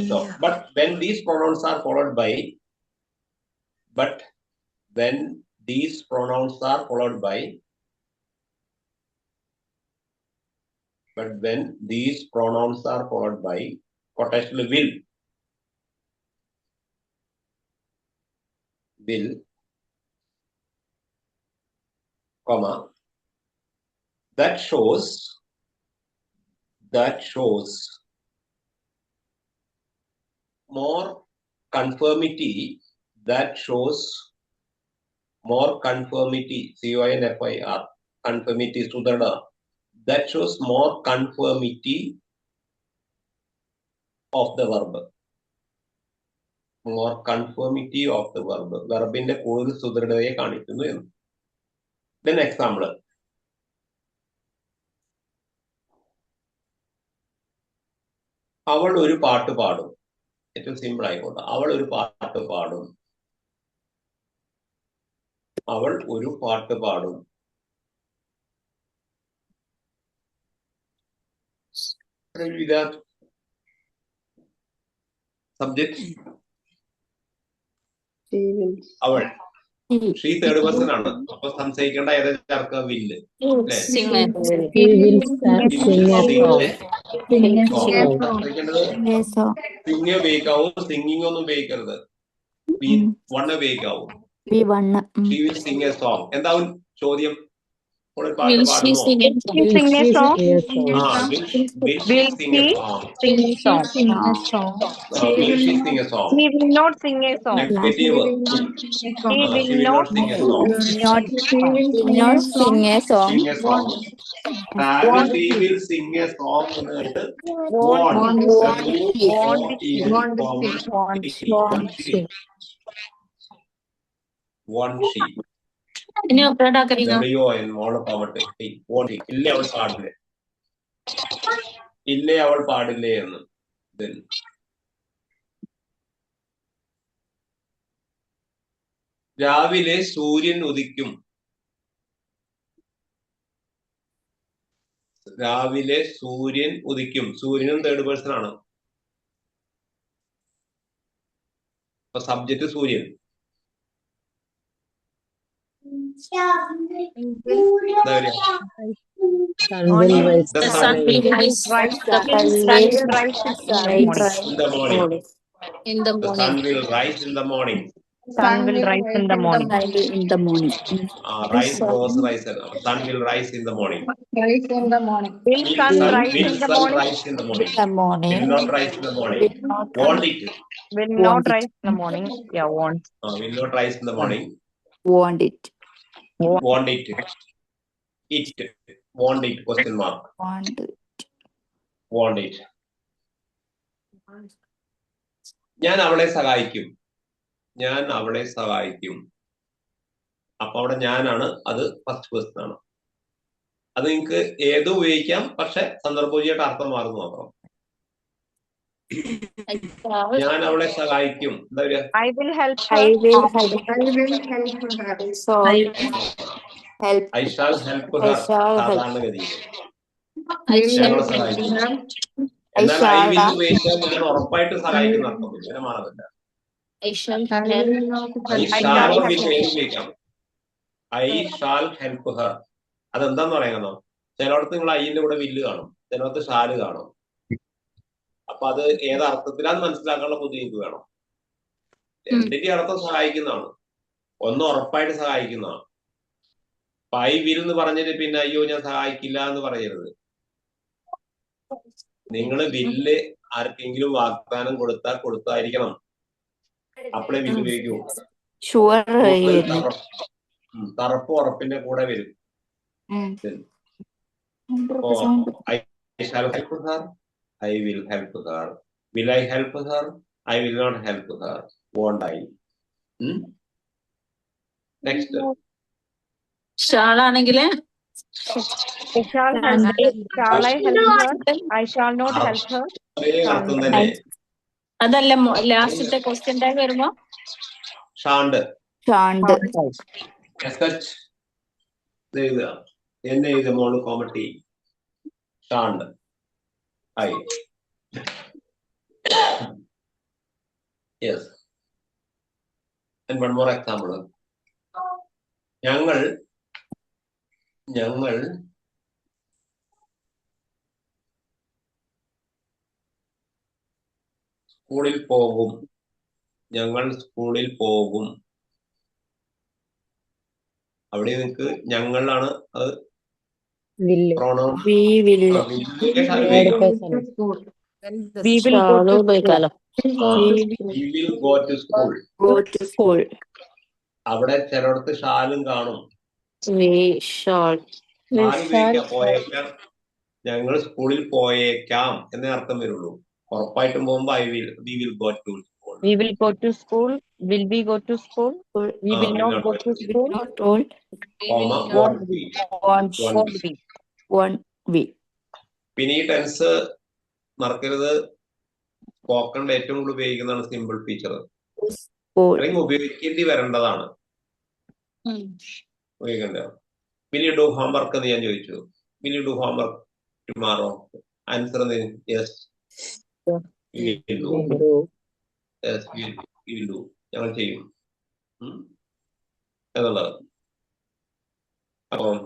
So, but when these pronouns are followed by quotation will comma that shows more conformity, CONFIR, conformity sudhada, that shows more conformity of the verb. വെർബിന്റെ കൂടുതൽ സുദൃഢതയെ കാണിക്കുന്നു എന്ന്. Then example. അവൾ ഒരു പാട്ട് പാടും. ഏറ്റവും simple ആയിക്കോട്ടെ. അവൾ ഒരു പാട്ട് പാടും. സബ്ജക്ട് അവൾ. ഷീ തേർഡ് പേഴ്സൺ ആണ്. അപ്പൊ സംശയിക്കേണ്ട ഏതാ ചേർക്കുക? വില്ല്. സിംഗ് ഉപയോഗിക്കാവൂ, സിംഗിങ് ഒന്നും ഉപയോഗിക്കരുത്. വൺ ഉപയോഗിക്കാവൂ. She will sing a song. എന്താവും ചോദ്യം? പാട്ട് പാടുമോ? ഇല്ലേ അവൾ പാടില്ലേ എന്ന്. രാവിലെ സൂര്യൻ ഉദിക്കും. രാവിലെ സൂര്യൻ ഉദിക്കും. സൂര്യനും തേർഡ് പേഴ്സൺ ആണ്. അപ്പൊ സബ്ജക്ട് സൂര്യൻ. എന്താ വരിക? Sun will rise. The The sun sun will rise. The sun will rise in the morning. in the The sun morning. will rise in the morning. Sun will rise in the morning. In the morning. Rise, rose, rise. Sun will rise in the morning. Rise in the morning. Will sun rise Will in the sun morning? rise in the morning? The morning. Will not rise in the morning. Will not Want it. Will Want not it. rise in the morning. Yeah, won't. Will not rise in the morning. Want it. Want it. It. Want it. Question mark. Want it. Want it. ഞാൻ അവളെ സഹായിക്കും. ഞാൻ അവളെ സഹായിക്കും. അപ്പൊ അവിടെ ഞാനാണ്, അത് ഫസ്റ്റ് പേഴ്സൺ ആണ്. അത് നിങ്ങൾക്ക് ഏതും ഉപയോഗിക്കാം, പക്ഷെ സന്ദർഭോചിയായിട്ട് അർത്ഥം മാറുന്നു മാത്രം. ഞാൻ അവളെ സഹായിക്കും. എന്താ പറയുക? I will help her. I will help. So help. I shall help I Har. shall help. സാധാരണഗതിയിൽ I ഞാൻ shall അവളെ സഹായിക്കും. I എന്നാൽ ഐ shall. വിൽ ഉപയോഗിച്ചാൽ ഞാൻ ഉറപ്പായിട്ട് സഹായിക്കുന്ന അർത്ഥമില്ല. അങ്ങനെ മാറുന്നില്ല. I shall help. I shall ഉപയോഗിക്കാം. I shall help her. അതെന്താന്ന് പറയാനോ, ചിലയിടത്ത് നിങ്ങൾ ഐന്റെ കൂടെ വില്ല് കാണും, ചിലയിടത്ത് ഷാല് കാണും. അപ്പൊ അത് ഏത് അർത്ഥത്തിലാന്ന് മനസ്സിലാക്കാനുള്ള ബുദ്ധി നിങ്ങൾക്ക് വേണം. രണ്ടിന്റെ അർത്ഥം സഹായിക്കുന്നതാണ്. ഒന്ന് ഉറപ്പായിട്ട് സഹായിക്കുന്നതാണ്. അപ്പൊ ഐ വിൽ എന്ന് പറഞ്ഞിട്ട് പിന്നെ അയ്യോ ഞാൻ സഹായിക്കില്ല എന്ന് പറയരുത്. നിങ്ങൾ വില്ല് ആർക്കെങ്കിലും വാഗ്ദാനം കൊടുത്തായിരിക്കണം. അപ്പളേ വില്ല് ഉപയോഗിക്കൂ. Sure. തറപ്പ് ഉറപ്പിന്റെ കൂടെ വരും. 100%. I shall help her. I will help her. Will I help her? I will not help her. Won't I? Next. Shall ആണെങ്കിൽ Shall I help her? I shall not help her. അർത്ഥം തന്നെ. അതല്ല ലാസ്റ്റത്തെ question tag വരുമ്പോ ഷാണ്ട്. ഷാണ്ട്. എന്നെ ഇത് മോള് കോമട്ടി. ഷാണ്ട്. I. Yes. And one more example. ഞങ്ങൾ സ്കൂളിൽ പോകും. ഞങ്ങൾ സ്കൂളിൽ പോകും. അവിടെ നിങ്ങൾക്ക് ഞങ്ങളാണ് അത് pronoun. We will. We will go to ഉപയോഗിക്കാലോ. We will go to school. Go to school. അവിടെ ചിലയിടത്ത് ഷാലും കാണും. We shall. പോയേക്കാം. ഞങ്ങൾ സ്കൂളിൽ പോയേക്കാം എന്നേ അർത്ഥം വരുള്ളൂ. ഉറപ്പായിട്ടും പോകുമ്പോ we will go to school. We will go to school. Will we go to school? We will not go to school. Not all. Won't we. Won't we. പിന്നെ ഈ ടെൻസ് മറക്കരുത്. സ്പോക്കണിൽ ഏറ്റവും കൂടുതൽ ഉപയോഗിക്കുന്നതാണ് സിമ്പിൾ ഫീച്ചർ. അല്ലെങ്കിൽ ഉപയോഗിക്കേണ്ടി വരേണ്ടതാണ്. ഉപയോഗിക്കേണ്ടത്. Will you do homework എന്ന് ഞാൻ ചോദിച്ചു. Will you do homework tomorrow? Answer yes. We will do. Yes, we will do. ഞങ്ങൾ ചെയ്യും എന്നുള്ളത്. അപ്പം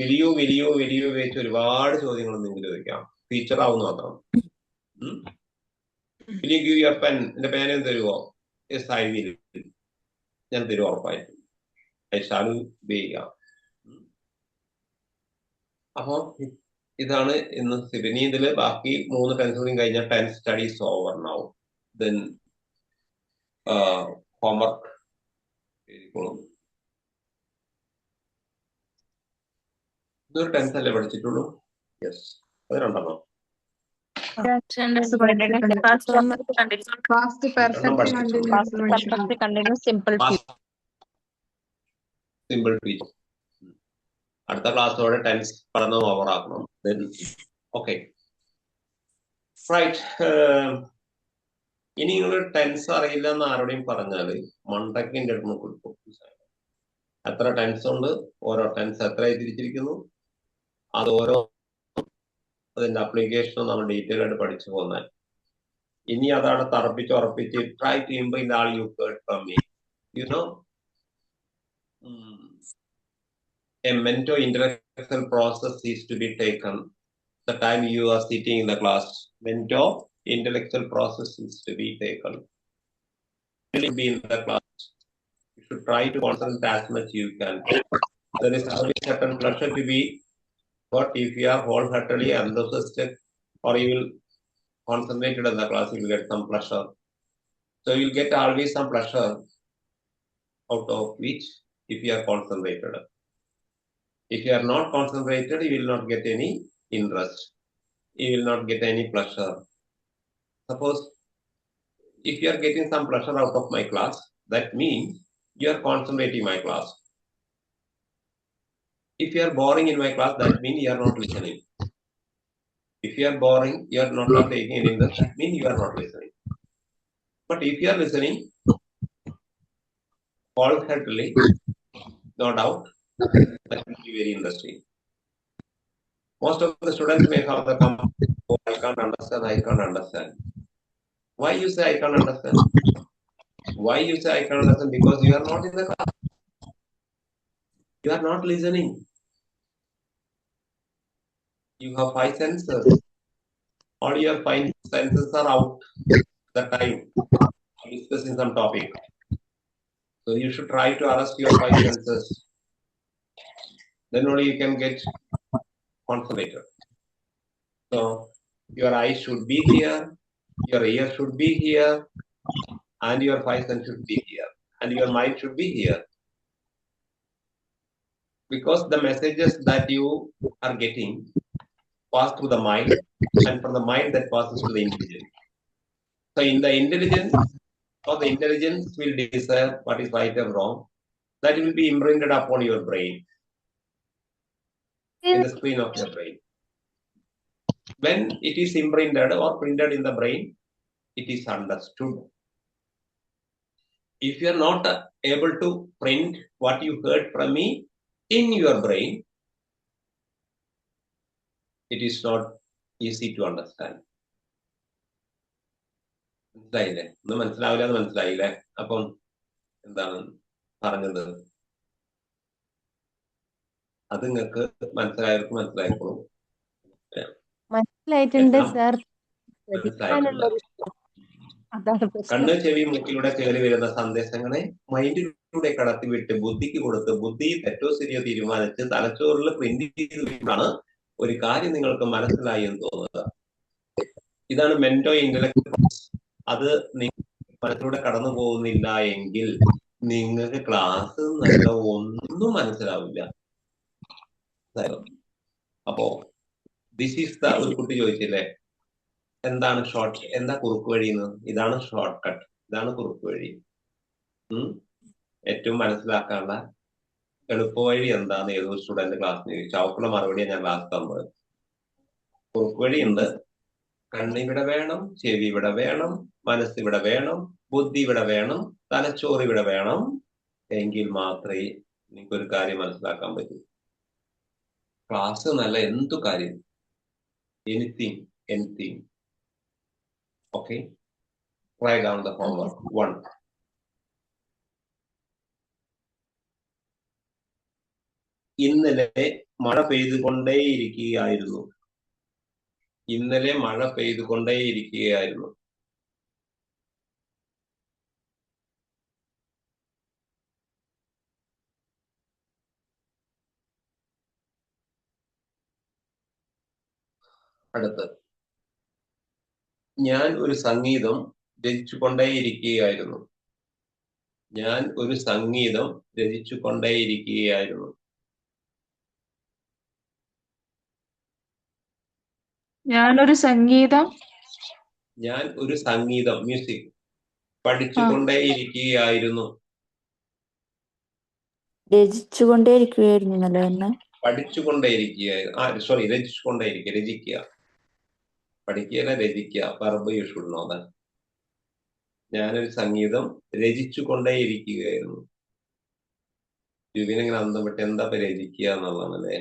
വിലിയോ ഉപയോഗിച്ച് ഒരുപാട് ചോദ്യങ്ങൾ നിങ്ങൾ ചോദിക്കാം. ഫീച്ചർ ആവുന്ന മാത്രം. Will you give your pen? എന്റെ പേന തരുമോ? Yes, I will. ഞാൻ തരും ഉറപ്പായിട്ടും. I shall ഉപയോഗിക്കാം. അപ്പൊ ഇതാണ് ഇന്ന് സിബിനി. ഇതില് ബാക്കി 3 ടെൻസും കഴിഞ്ഞാൽ tense studies over now. Then homework എഴുതിക്കോളും. ഇതൊരു ടെൻസ് അല്ലേ പഠിച്ചിട്ടുള്ളൂ? യെസ്, അത് രണ്ടെണ്ണം. Simple future. അടുത്ത ക്ലാസ്സോടെ ടെൻസ് പഠനം ഓവറാക്കണം. Then okay right. ഇനി നിങ്ങൾ ടെൻസ് അറിയില്ല എന്ന് ആരോടെയും പറഞ്ഞാല് മണ്ടക്കിന്റെ അടുത്ത് കൊടുക്കും. എത്ര ടെൻസ് ഉണ്ട്, ഓരോ ടെൻസ് എത്ര തിരിച്ചിരിക്കുന്നു, അത് ഓരോ അതിന്റെ അപ്ലിക്കേഷനും നമ്മൾ ഡീറ്റെയിൽ ആയിട്ട് പഠിച്ചു പോന്നാൽ ഇനി അതാണ് തറപ്പിച്ച് ഉറപ്പിച്ച് try to implement all you heard from me. You know a mental intellectual process is to be taken the time you are sitting in the class. Mental intellectual process is to be taken. You will be in the class. You should try to concentrate as much you can. There is always certain pleasure to be got if you are wholeheartedly enthusiastic, or you will concentrated in the class, you will get some pleasure. So you will get always some pleasure out of which if you are concentrated. If you are not concentrated, you will not get any interest. You will not get any pleasure. Suppose if you are getting some pleasure out of my class, that means you are concentrating my class. If you are boring in my class, that means you are not listening. If you are boring, you are not taking any interest, that means you are not listening. But if you are listening wholeheartedly, no doubt, that will be very interesting. Most of the students may have the comment, oh, I can't understand, I can't understand. Why you say I can't understand? Why you say I can't understand? Because you are not in the class. You are not listening. You have 5 senses. All your 5 senses are out the time discussing some topic. So you should try to arrest your 5 senses. Then only you can get concentrated. So your eyes should be here, your ear should be here, and your 5 senses should be here, and your mind should be here. Because the messages that you are getting pass through the mind, and from the mind that passes to the intelligence. So in the intelligence, or the intelligence will decide what is right and wrong. That will be imprinted upon your brain, in the screen of your brain. When it is imprinted or printed in the brain, it is understood. If you are not able to print what you heard from me in your brain, it is not easy to understand. മനസ്സിലായില്ലേ? ഒന്നും മനസ്സിലാവില്ല എന്ന് മനസ്സിലായില്ലേ? അപ്പം എന്താണ് പറഞ്ഞത്? അത് നിങ്ങൾക്ക് മനസ്സിലായവർക്ക് മനസ്സിലായിക്കോളും. മനസ്സിലായിട്ടുണ്ട് സർ. മനസ്സിലായിട്ടുണ്ട്. അതാണ് പ്രശ്നം. കണ്ണ് ചെവി മൂക്കിലൂടെ കയറി വരുന്ന സന്ദേശങ്ങളെ മൈൻഡിലൂടെ കടത്തിവിട്ട് ബുദ്ധിക്ക് കൊടുത്ത് ബുദ്ധി തെറ്റോ ശരിയോ തീരുമാനിച്ച് തലച്ചോറിൽ പ്രിന്റ് ചെയ്താണ് ഒരു കാര്യം നിങ്ങൾക്ക് മനസ്സിലായി എന്ന് തോന്നുക. ഇതാണ് മെന്റോ ഇന്റലക്ട്. അത് മനസ്സിലൂടെ കടന്നു പോകുന്നില്ല എങ്കിൽ നിങ്ങൾക്ക് ക്ലാസ് നല്ല ഒന്നും മനസ്സിലാവില്ല. അപ്പോ ദിസ് ഈസ് ദ, ഒരു കുട്ടി ചോദിച്ചില്ലേ എന്താണ് എന്താ കുറുക്ക് വഴി എന്ന്? ഇതാണ് ഷോർട്ട് കട്ട്, ഇതാണ് കുറുക്ക് വഴി. ഏറ്റവും മനസ്സിലാക്കാനുള്ള എളുപ്പവഴി എന്താന്ന് ഏതോ സ്റ്റുഡന്റ് ക്ലാസ്സിന് ചോദിച്ചു. അവക്കുള്ള മറുപടിയാണ് ഞാൻ ക്ലാസ് തന്നത്. കുറുക്ക് വഴി ഉണ്ട്. കണ്ണിവിടെ വേണം, ചെവി ഇവിടെ വേണം, മനസ്സിവിടെ വേണം, ബുദ്ധി ഇവിടെ വേണം, തലച്ചോറ് ഇവിടെ വേണം. എങ്കിൽ മാത്രമേ നിങ്ങൾക്കൊരു കാര്യം മനസ്സിലാക്കാൻ പറ്റൂ. ക്ലാസ് നല്ല എന്തു കാര്യം, anything. Okay, write down the homework. 1. ഇന്നലെ മഴ പെയ്തുകൊണ്ടേയിരിക്കുകയായിരുന്നു. ഇന്നലെ മഴ പെയ്തുകൊണ്ടേയിരിക്കുകയായിരുന്നു. അടുത്ത്, ഞാൻ ഒരു സംഗീതം രചിച്ചുകൊണ്ടേയിരിക്കുകയായിരുന്നു. ഞാൻ ഒരു സംഗീതം രചിച്ചുകൊണ്ടേയിരിക്കുകയായിരുന്നു. ഞാനൊരു സംഗീതം മ്യൂസിക് പഠിച്ചുകൊണ്ടേയിരിക്കുകയായിരുന്നു. രചിച്ചുകൊണ്ടേയിരിക്കുകയായിരുന്നു. രചിച്ചുകൊണ്ടേയിരിക്കുക. പഠിക്കുക, പഠിക്കുക. You should know that. പഠിക്കുകയല്ല, രചിക്കുക. Verb you should know that. പഠിക്കുക, പഠിക്കുക. രചിച്ചുകൊണ്ടേയിരിക്കുകയായിരുന്നു. ഞാനൊരു സംഗീതം രചിച്ചു കൊണ്ടേയിരിക്കുകയായിരുന്നു. ജുബിനിങ്ങനെ അന്തം വിട്ട് എന്താ രചിക്കുക എന്നുള്ളതാണ് അല്ലേ.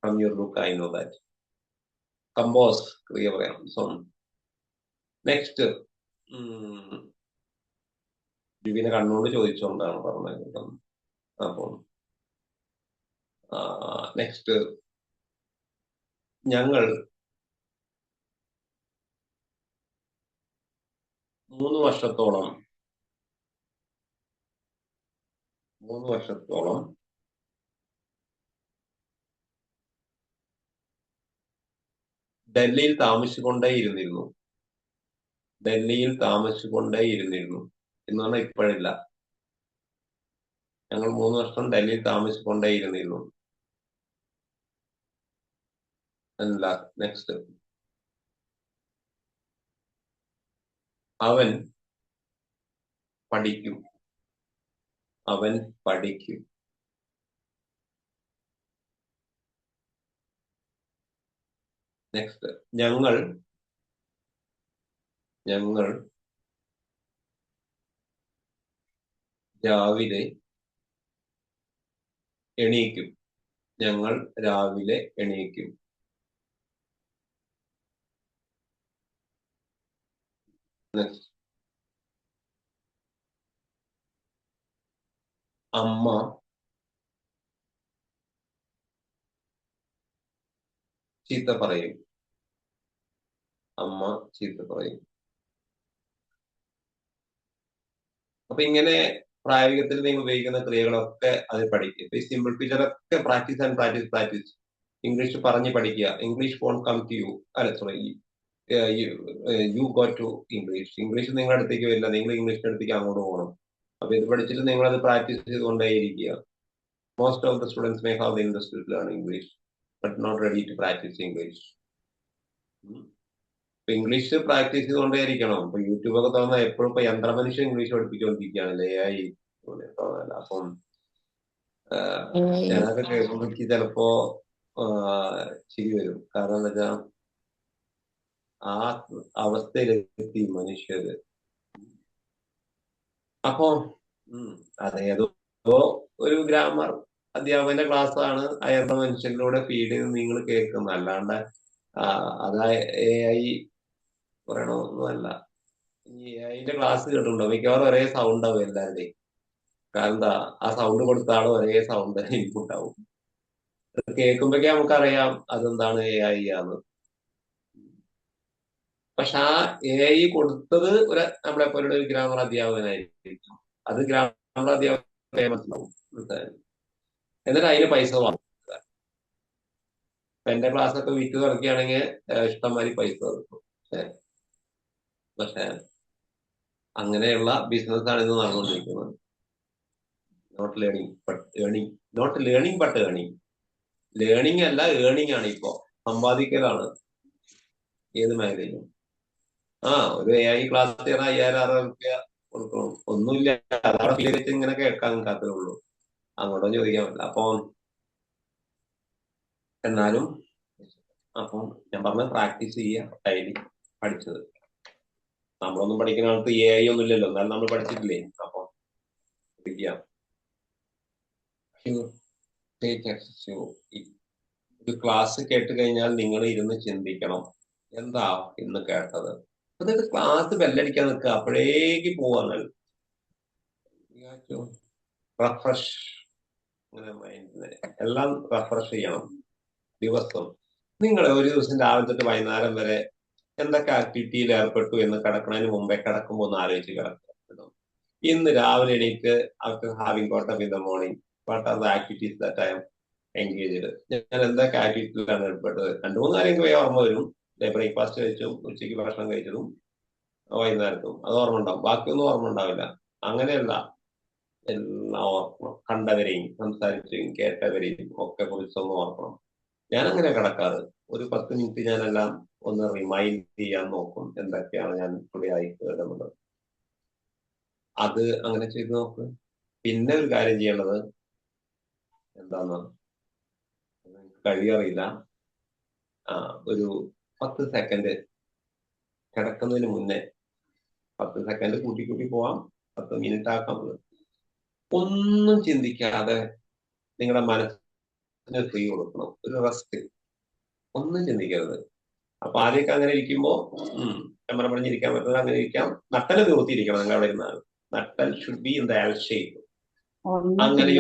From your book I know that. Compose ക്രിയ പറയാം. സോ നെക്സ്റ്റ് ജുബിനെ കണ്ണുകൊണ്ട് ചോദിച്ചുകൊണ്ടാണ് പറഞ്ഞത്. അപ്പം നെക്സ്റ്റ് ഞങ്ങൾ 3 വർഷത്തോളം ഡൽഹിയിൽ താമസിച്ചുകൊണ്ടേയിരുന്നിരുന്നു. എന്ന് പറഞ്ഞാൽ ഇപ്പോഴില്ല. ഞങ്ങൾ 3 വർഷം ഡൽഹിയിൽ താമസിച്ചുകൊണ്ടേയിരുന്നിരുന്നു. അല്ല, നെക്സ്റ്റ് അവൻ പഠിക്കും. നെക്സ്റ്റ് ഞങ്ങൾ രാവിലെ എണീക്കും. നെക്സ്റ്റ് അമ്മ ചീത്ത പറയും. അപ്പൊ ഇങ്ങനെ പ്രായോഗികത്തിൽ നിങ്ങൾ ഉപയോഗിക്കുന്ന ക്രിയകളൊക്കെ അത് പഠിക്കും. ഈ സിമ്പിൾ ഫീച്ചറൊക്കെ പ്രാക്ടീസ്. ഇംഗ്ലീഷ് പറഞ്ഞ് പഠിക്കുക. English won't come to you. അല്ല, sorry, you go to English. English നിങ്ങളുടെ അടുത്തേക്ക് വരില്ല, നിങ്ങൾ ഇംഗ്ലീഷിന്റെ അടുത്തേക്ക് അങ്ങോട്ട് പോകണം. അപ്പൊ ഇത് പഠിച്ചിട്ട് നിങ്ങളത് പ്രാക്ടീസ് ചെയ്തുകൊണ്ടേയിരിക്കുക. Most of the students may have the interest to learn English but not ready to practice English. ഇപ്പൊ ഇംഗ്ലീഷ് പ്രാക്ടീസ് ചെയ്തുകൊണ്ടേയിരിക്കണം. ഇപ്പൊ യൂട്യൂബ് ഒക്കെ തുറന്നാൽ എപ്പോഴും ഇപ്പൊ യന്ത്രമനുഷ്യൻ ഇംഗ്ലീഷ് പഠിപ്പിച്ചുകൊണ്ടിരിക്കുകയാണല്ലേ. അപ്പം ഞാനൊക്കെ കേൾക്കുമ്പോൾ എനിക്ക് ചിലപ്പോ ചിരി വരും. കാരണം എന്താ വെച്ചാൽ ആ അവസ്ഥയിലെത്തി മനുഷ്യര്. അപ്പോ അതേതോ ഒരു ഗ്രാമർ അധ്യാപകന്റെ ക്ലാസ് ആണ് അയാളുടെ മനുഷ്യരിലൂടെ ഫീഡ് ചെയ്ത് നിങ്ങൾ കേൾക്കുന്നത്. അല്ലാണ്ട് അത് AI പറയണമെന്നല്ല. ഈ AI-ന്റെ ക്ലാസ് കേട്ടിട്ടുണ്ടോ? മിക്കവാറും ഒരേ സൗണ്ട് ആവും എല്ലാവരുടെയും. കാരണം എന്താ, ആ സൗണ്ട് കൊടുത്ത ആളും ഒരേ സൗണ്ട് ഇൻപുട്ട് ആവും. കേൾക്കുമ്പോഴേ നമുക്കറിയാം അതെന്താണ് AI ആണ്. പക്ഷെ ആ AI കൊടുത്തത് നമ്മളെ പോലുള്ള ഒരു ഗ്രാമർ അധ്യാപകനായിരിക്കും. അത് ഗ്രാമർ അധ്യാപകൻ മനസ്സിലാവും. എന്നിട്ട് അതിന് പൈസ വാങ്ങും. എന്റെ ക്ലാസ് ഒക്കെ വിറ്റ് തുറക്കുകയാണെങ്കിൽ ഇഷ്ടംമാതിരി പൈസ കിട്ടും. പക്ഷെ അങ്ങനെയുള്ള ബിസിനസ്സാണ് ഇന്ന് നടന്നുകൊണ്ടിരിക്കുന്നത്. Not learning but earning. Learning അല്ല, ഏണിംഗ് ആണ്. ഇപ്പോ സമ്പാദിക്കലാണ് ഏത് മേഖലയിലും. ഒരു AI ക്ലാസ് 5000-6000 രൂപ കൊടുക്കണം. ഒന്നുമില്ല, അതവിടെ ഫീൽ വെച്ച് ഇങ്ങനെ കേൾക്കാൻ നിൽക്കാത്തേ ഉള്ളൂ. അങ്ങോട്ടോ ചോദിക്കാൻ പറ്റില്ല. എന്നാലും അപ്പം ഞാൻ പറഞ്ഞ പ്രാക്ടീസ് ചെയ്യുക. ഡെയിലി പഠിച്ചത്. നമ്മളൊന്നും പഠിക്കുന്ന കാലത്ത് AI ഒന്നും ഇല്ലല്ലോ, എന്നാലും നമ്മൾ പഠിച്ചിട്ടില്ലേ. അപ്പം ഒരു ക്ലാസ് കേട്ട് കഴിഞ്ഞാൽ നിങ്ങൾ ഇരുന്ന് ചിന്തിക്കണം, എന്താ ഇന്ന് കേട്ടത്. എന്നിട്ട് ക്ലാസ് ബെല്ലടിക്കാൻ നിൽക്കുക. അപ്പോഴേക്ക് പോവാണ് റഫ്രഷ്. അങ്ങനെ മൈൻഡിനെ എല്ലാം റഫ്രഷ് ചെയ്യണം ദിവസം. നിങ്ങൾ ഒരു ദിവസം രാവിലെ തൊട്ട് വൈകുന്നേരം വരെ എന്തൊക്കെ ആക്ടിവിറ്റിയിൽ ഏർപ്പെട്ടു എന്ന് കിടക്കുന്നതിന് മുമ്പേ കിടക്കുമ്പോൾ ഒന്ന് ആലോചിച്ച് കിടക്കുക. ഇന്ന് രാവിലെ എണീറ്റ് after having got up in the morning, what are the activities that I am engaged. ഞാൻ എന്തൊക്കെ ആക്ടിവിറ്റീസിലാണ് ഏർപ്പെട്ടത്? 2-3 കാര്യം എനിക്ക് ഓർമ്മ വരും. ബ്രേക്ക്ഫാസ്റ്റ് കഴിച്ചതും ഉച്ചയ്ക്ക് ഭക്ഷണം കഴിച്ചതും വൈകുന്നേരത്തും അത് ഓർമ്മ ഉണ്ടാവും. ബാക്കിയൊന്നും ഓർമ്മ ഉണ്ടാവില്ല. അങ്ങനെയല്ല, എല്ലാം ഓർക്കണം. കണ്ടവരെയും സംസാരിച്ചവരെയും കേട്ടവരെയും ഒക്കെ കുറിച്ചൊന്നും ഓർക്കണം. ഞാൻ അങ്ങനെ കിടക്കാറ്. ഒരു 10 മിനിറ്റ് ഞാനെല്ലാം ഒന്ന് റിമൈൻഡ് ചെയ്യാൻ നോക്കും, എന്തൊക്കെയാണ് ഞാൻ ഇവിടെ ആയിക്കേണ്ടത്. അത് അങ്ങനെ ചെയ്ത് നോക്ക്. പിന്നെ ഒരു കാര്യം ചെയ്യേണ്ടത് എന്താന്ന് കഴിയറിയില്ല. ഒരു 10 സെക്കൻഡ് കിടക്കുന്നതിന് മുന്നേ 10 സെക്കൻഡ് കൂട്ടി കൂട്ടി പോവാം, 10 മിനിറ്റ് ആക്കാം. ഒന്നും ചിന്തിക്കാതെ നിങ്ങളുടെ മനസ്സിന് ഫ്രീ കൊടുക്കണം, ഒരു റെസ്റ്റ്. ഒന്നും ചിന്തിക്കരുത്. അപ്പൊ ആദ്യമൊക്കെ അങ്ങനെ ഇരിക്കുമ്പോ ക്യാമറ പണിഞ്ഞിരിക്കാൻ പറ്റുന്നത് അങ്ങനെ ഇരിക്കാം. നട്ടല് നിവർത്തിയിരിക്കണം നിങ്ങൾ അവിടെ ഇരുന്നാൽ. നട്ടൽ should be in the L shape. അങ്ങനെ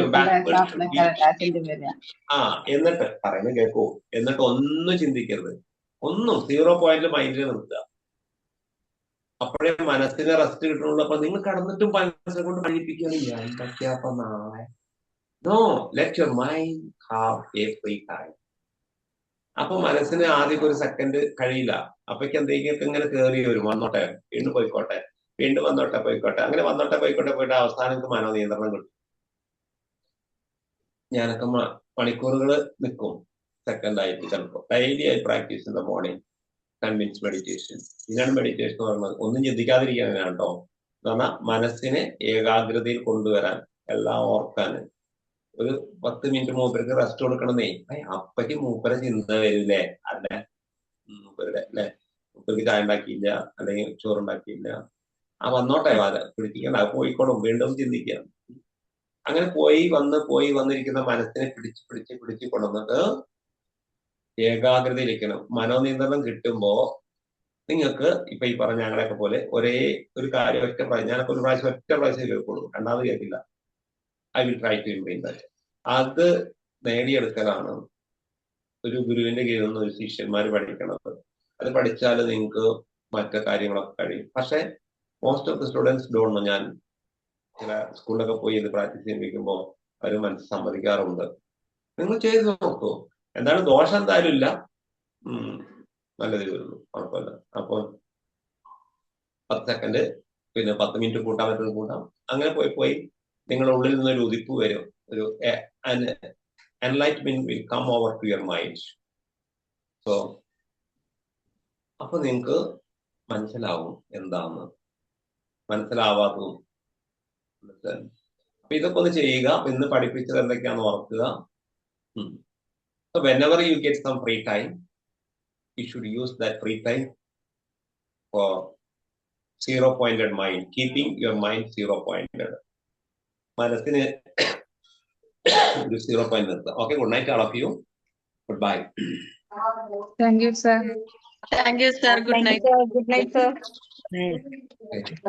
എന്നിട്ട് പറയുന്നത് കേൾക്കൂ. എന്നിട്ട് ഒന്നും ചിന്തിക്കരുത്, ഒന്നും 0 പോയിന്റ് മൈൻഡിൽ നിർത്തുക. അപ്പോഴേ മനസ്സിന് റെസ്റ്റ് കിട്ടുന്നുള്ളൂ. അപ്പൊ നിങ്ങൾ കടന്നിട്ടും മനസ്സിനെ കൊണ്ട് പണിയിപ്പിക്കുകയില്ല. എന്തൊക്കെയാ അപ്പൊ നാളെ? No, let your mind have a free time. അപ്പൊ മനസ്സിന് ആദ്യം ഒരു സെക്കൻഡ് കഴിയില്ല. അപ്പൊക്ക് എന്തെങ്കിലും ഇങ്ങനെ കയറി വരും, വന്നോട്ടെ, വീണ്ടും പോയിക്കോട്ടെ, വീണ്ടും വന്നോട്ടെ പോയിക്കോട്ടെ, അങ്ങനെ വന്നോട്ടെ പോയിക്കോട്ടെ പോയിട്ട് അവസാനം എനിക്ക് മനോനിയന്ത്രണം കിട്ടും. ഞാനൊക്കെ മണിക്കൂറുകൾ നിൽക്കും സെക്കൻഡ് ആയിട്ട്. ചിലപ്പോൾ ഡെയിലി ആയി practice in the morning 10 minutes meditation. ഇതിനാണ് മെഡിറ്റേഷൻ എന്ന് പറയുന്നത്. ഒന്നും ചിന്തിക്കാതിരിക്കാനാണ് കേട്ടോ. എന്ന് പറഞ്ഞാൽ മനസ്സിനെ ഏകാഗ്രതയിൽ കൊണ്ടുവരാൻ, എല്ലാം ഓർക്കാൻ. ഒരു 10 മിനിറ്റ് മൂപ്പർക്ക് റെസ്റ്റ് കൊടുക്കണമെന്നേ. അപ്പക്ക് മൂപ്പരെ ചിന്ത വരില്ലേ? അല്ലെ, മൂപ്പരുടെ അല്ലെ, മൂപ്പർക്ക് ചായ ഉണ്ടാക്കിയില്ല, അല്ലെങ്കിൽ ചോറുണ്ടാക്കിയില്ല, വന്നോട്ടെ, പിടിപ്പിക്കണ്ട, പോയിക്കോളും, വീണ്ടും ചിന്തിക്കാം. അങ്ങനെ പോയി വന്നിരിക്കുന്ന മനസ്സിനെ പിടിച്ച് കൊണ്ടുവന്നിട്ട് ഏകാഗ്രതയിലിരിക്കണം. മനോനിയന്ത്രണം കിട്ടുമ്പോ നിങ്ങൾക്ക് ഇപ്പൊ ഈ പറഞ്ഞ ഞങ്ങളെയൊക്കെ പോലെ ഒരേ ഒരു കാര്യം ഞാനൊക്കെ ഒരു പ്രാവശ്യം ഒറ്റ പ്രാവശ്യം കേൾക്കുള്ളൂ, രണ്ടാമത് കേൾക്കില്ല. I will try to implement that. അത് നേടിയെടുക്കലാണ് ഒരു ഗുരുവിന്റെ കീഴിൽ നിന്ന് ഒരു ശിഷ്യന്മാർ പഠിക്കണത്. അത് പഠിച്ചാൽ നിങ്ങൾക്ക് മറ്റു കാര്യങ്ങളൊക്കെ കഴിയും. പക്ഷെ most of the students don't know. ഞാൻ ചില സ്കൂളിലൊക്കെ പോയി ഇത് പ്രാക്ടീസ് ചെയ്യിപ്പിക്കുമ്പോൾ അവർ മനസ്സ് സമ്മതിക്കാറുണ്ട്. നിങ്ങൾ ചെയ്ത് നോക്കൂ, എന്താണ് ദോഷം എന്തായാലും ഇല്ല, നല്ലതിൽ വരുന്നു, കുഴപ്പമില്ല. അപ്പൊ 10 സെക്കൻഡ്, പിന്നെ 10 മിനിറ്റ് കൂട്ടാൻ പറ്റുന്നത് കൂട്ടാം. അങ്ങനെ പോയി നിങ്ങളുടെ ഉള്ളിൽ നിന്നൊരു ഉദിപ്പ് വരും, ഒരു enlightenment will come over to your mind. So അപ്പൊ നിങ്ങൾക്ക് മനസ്സിലാവും എന്താന്ന്, മനസ്സിലാവാത്തതും. അപ്പൊ ഇതൊക്കെ ഒന്ന് ചെയ്യുക. ഇന്ന് പഠിപ്പിച്ചത് എന്തൊക്കെയാണെന്ന് ഓർക്കുക. So whenever you get some free time, you should use that free time for zero-pointed mind, keeping your mind zero-pointed. മനസ്സിന് ഒരു 0 point നിർത്തുക. Okay, good night all of you. Goodbye. Thank you, sir. Thank you, sir. Good night. Good night, sir. Okay.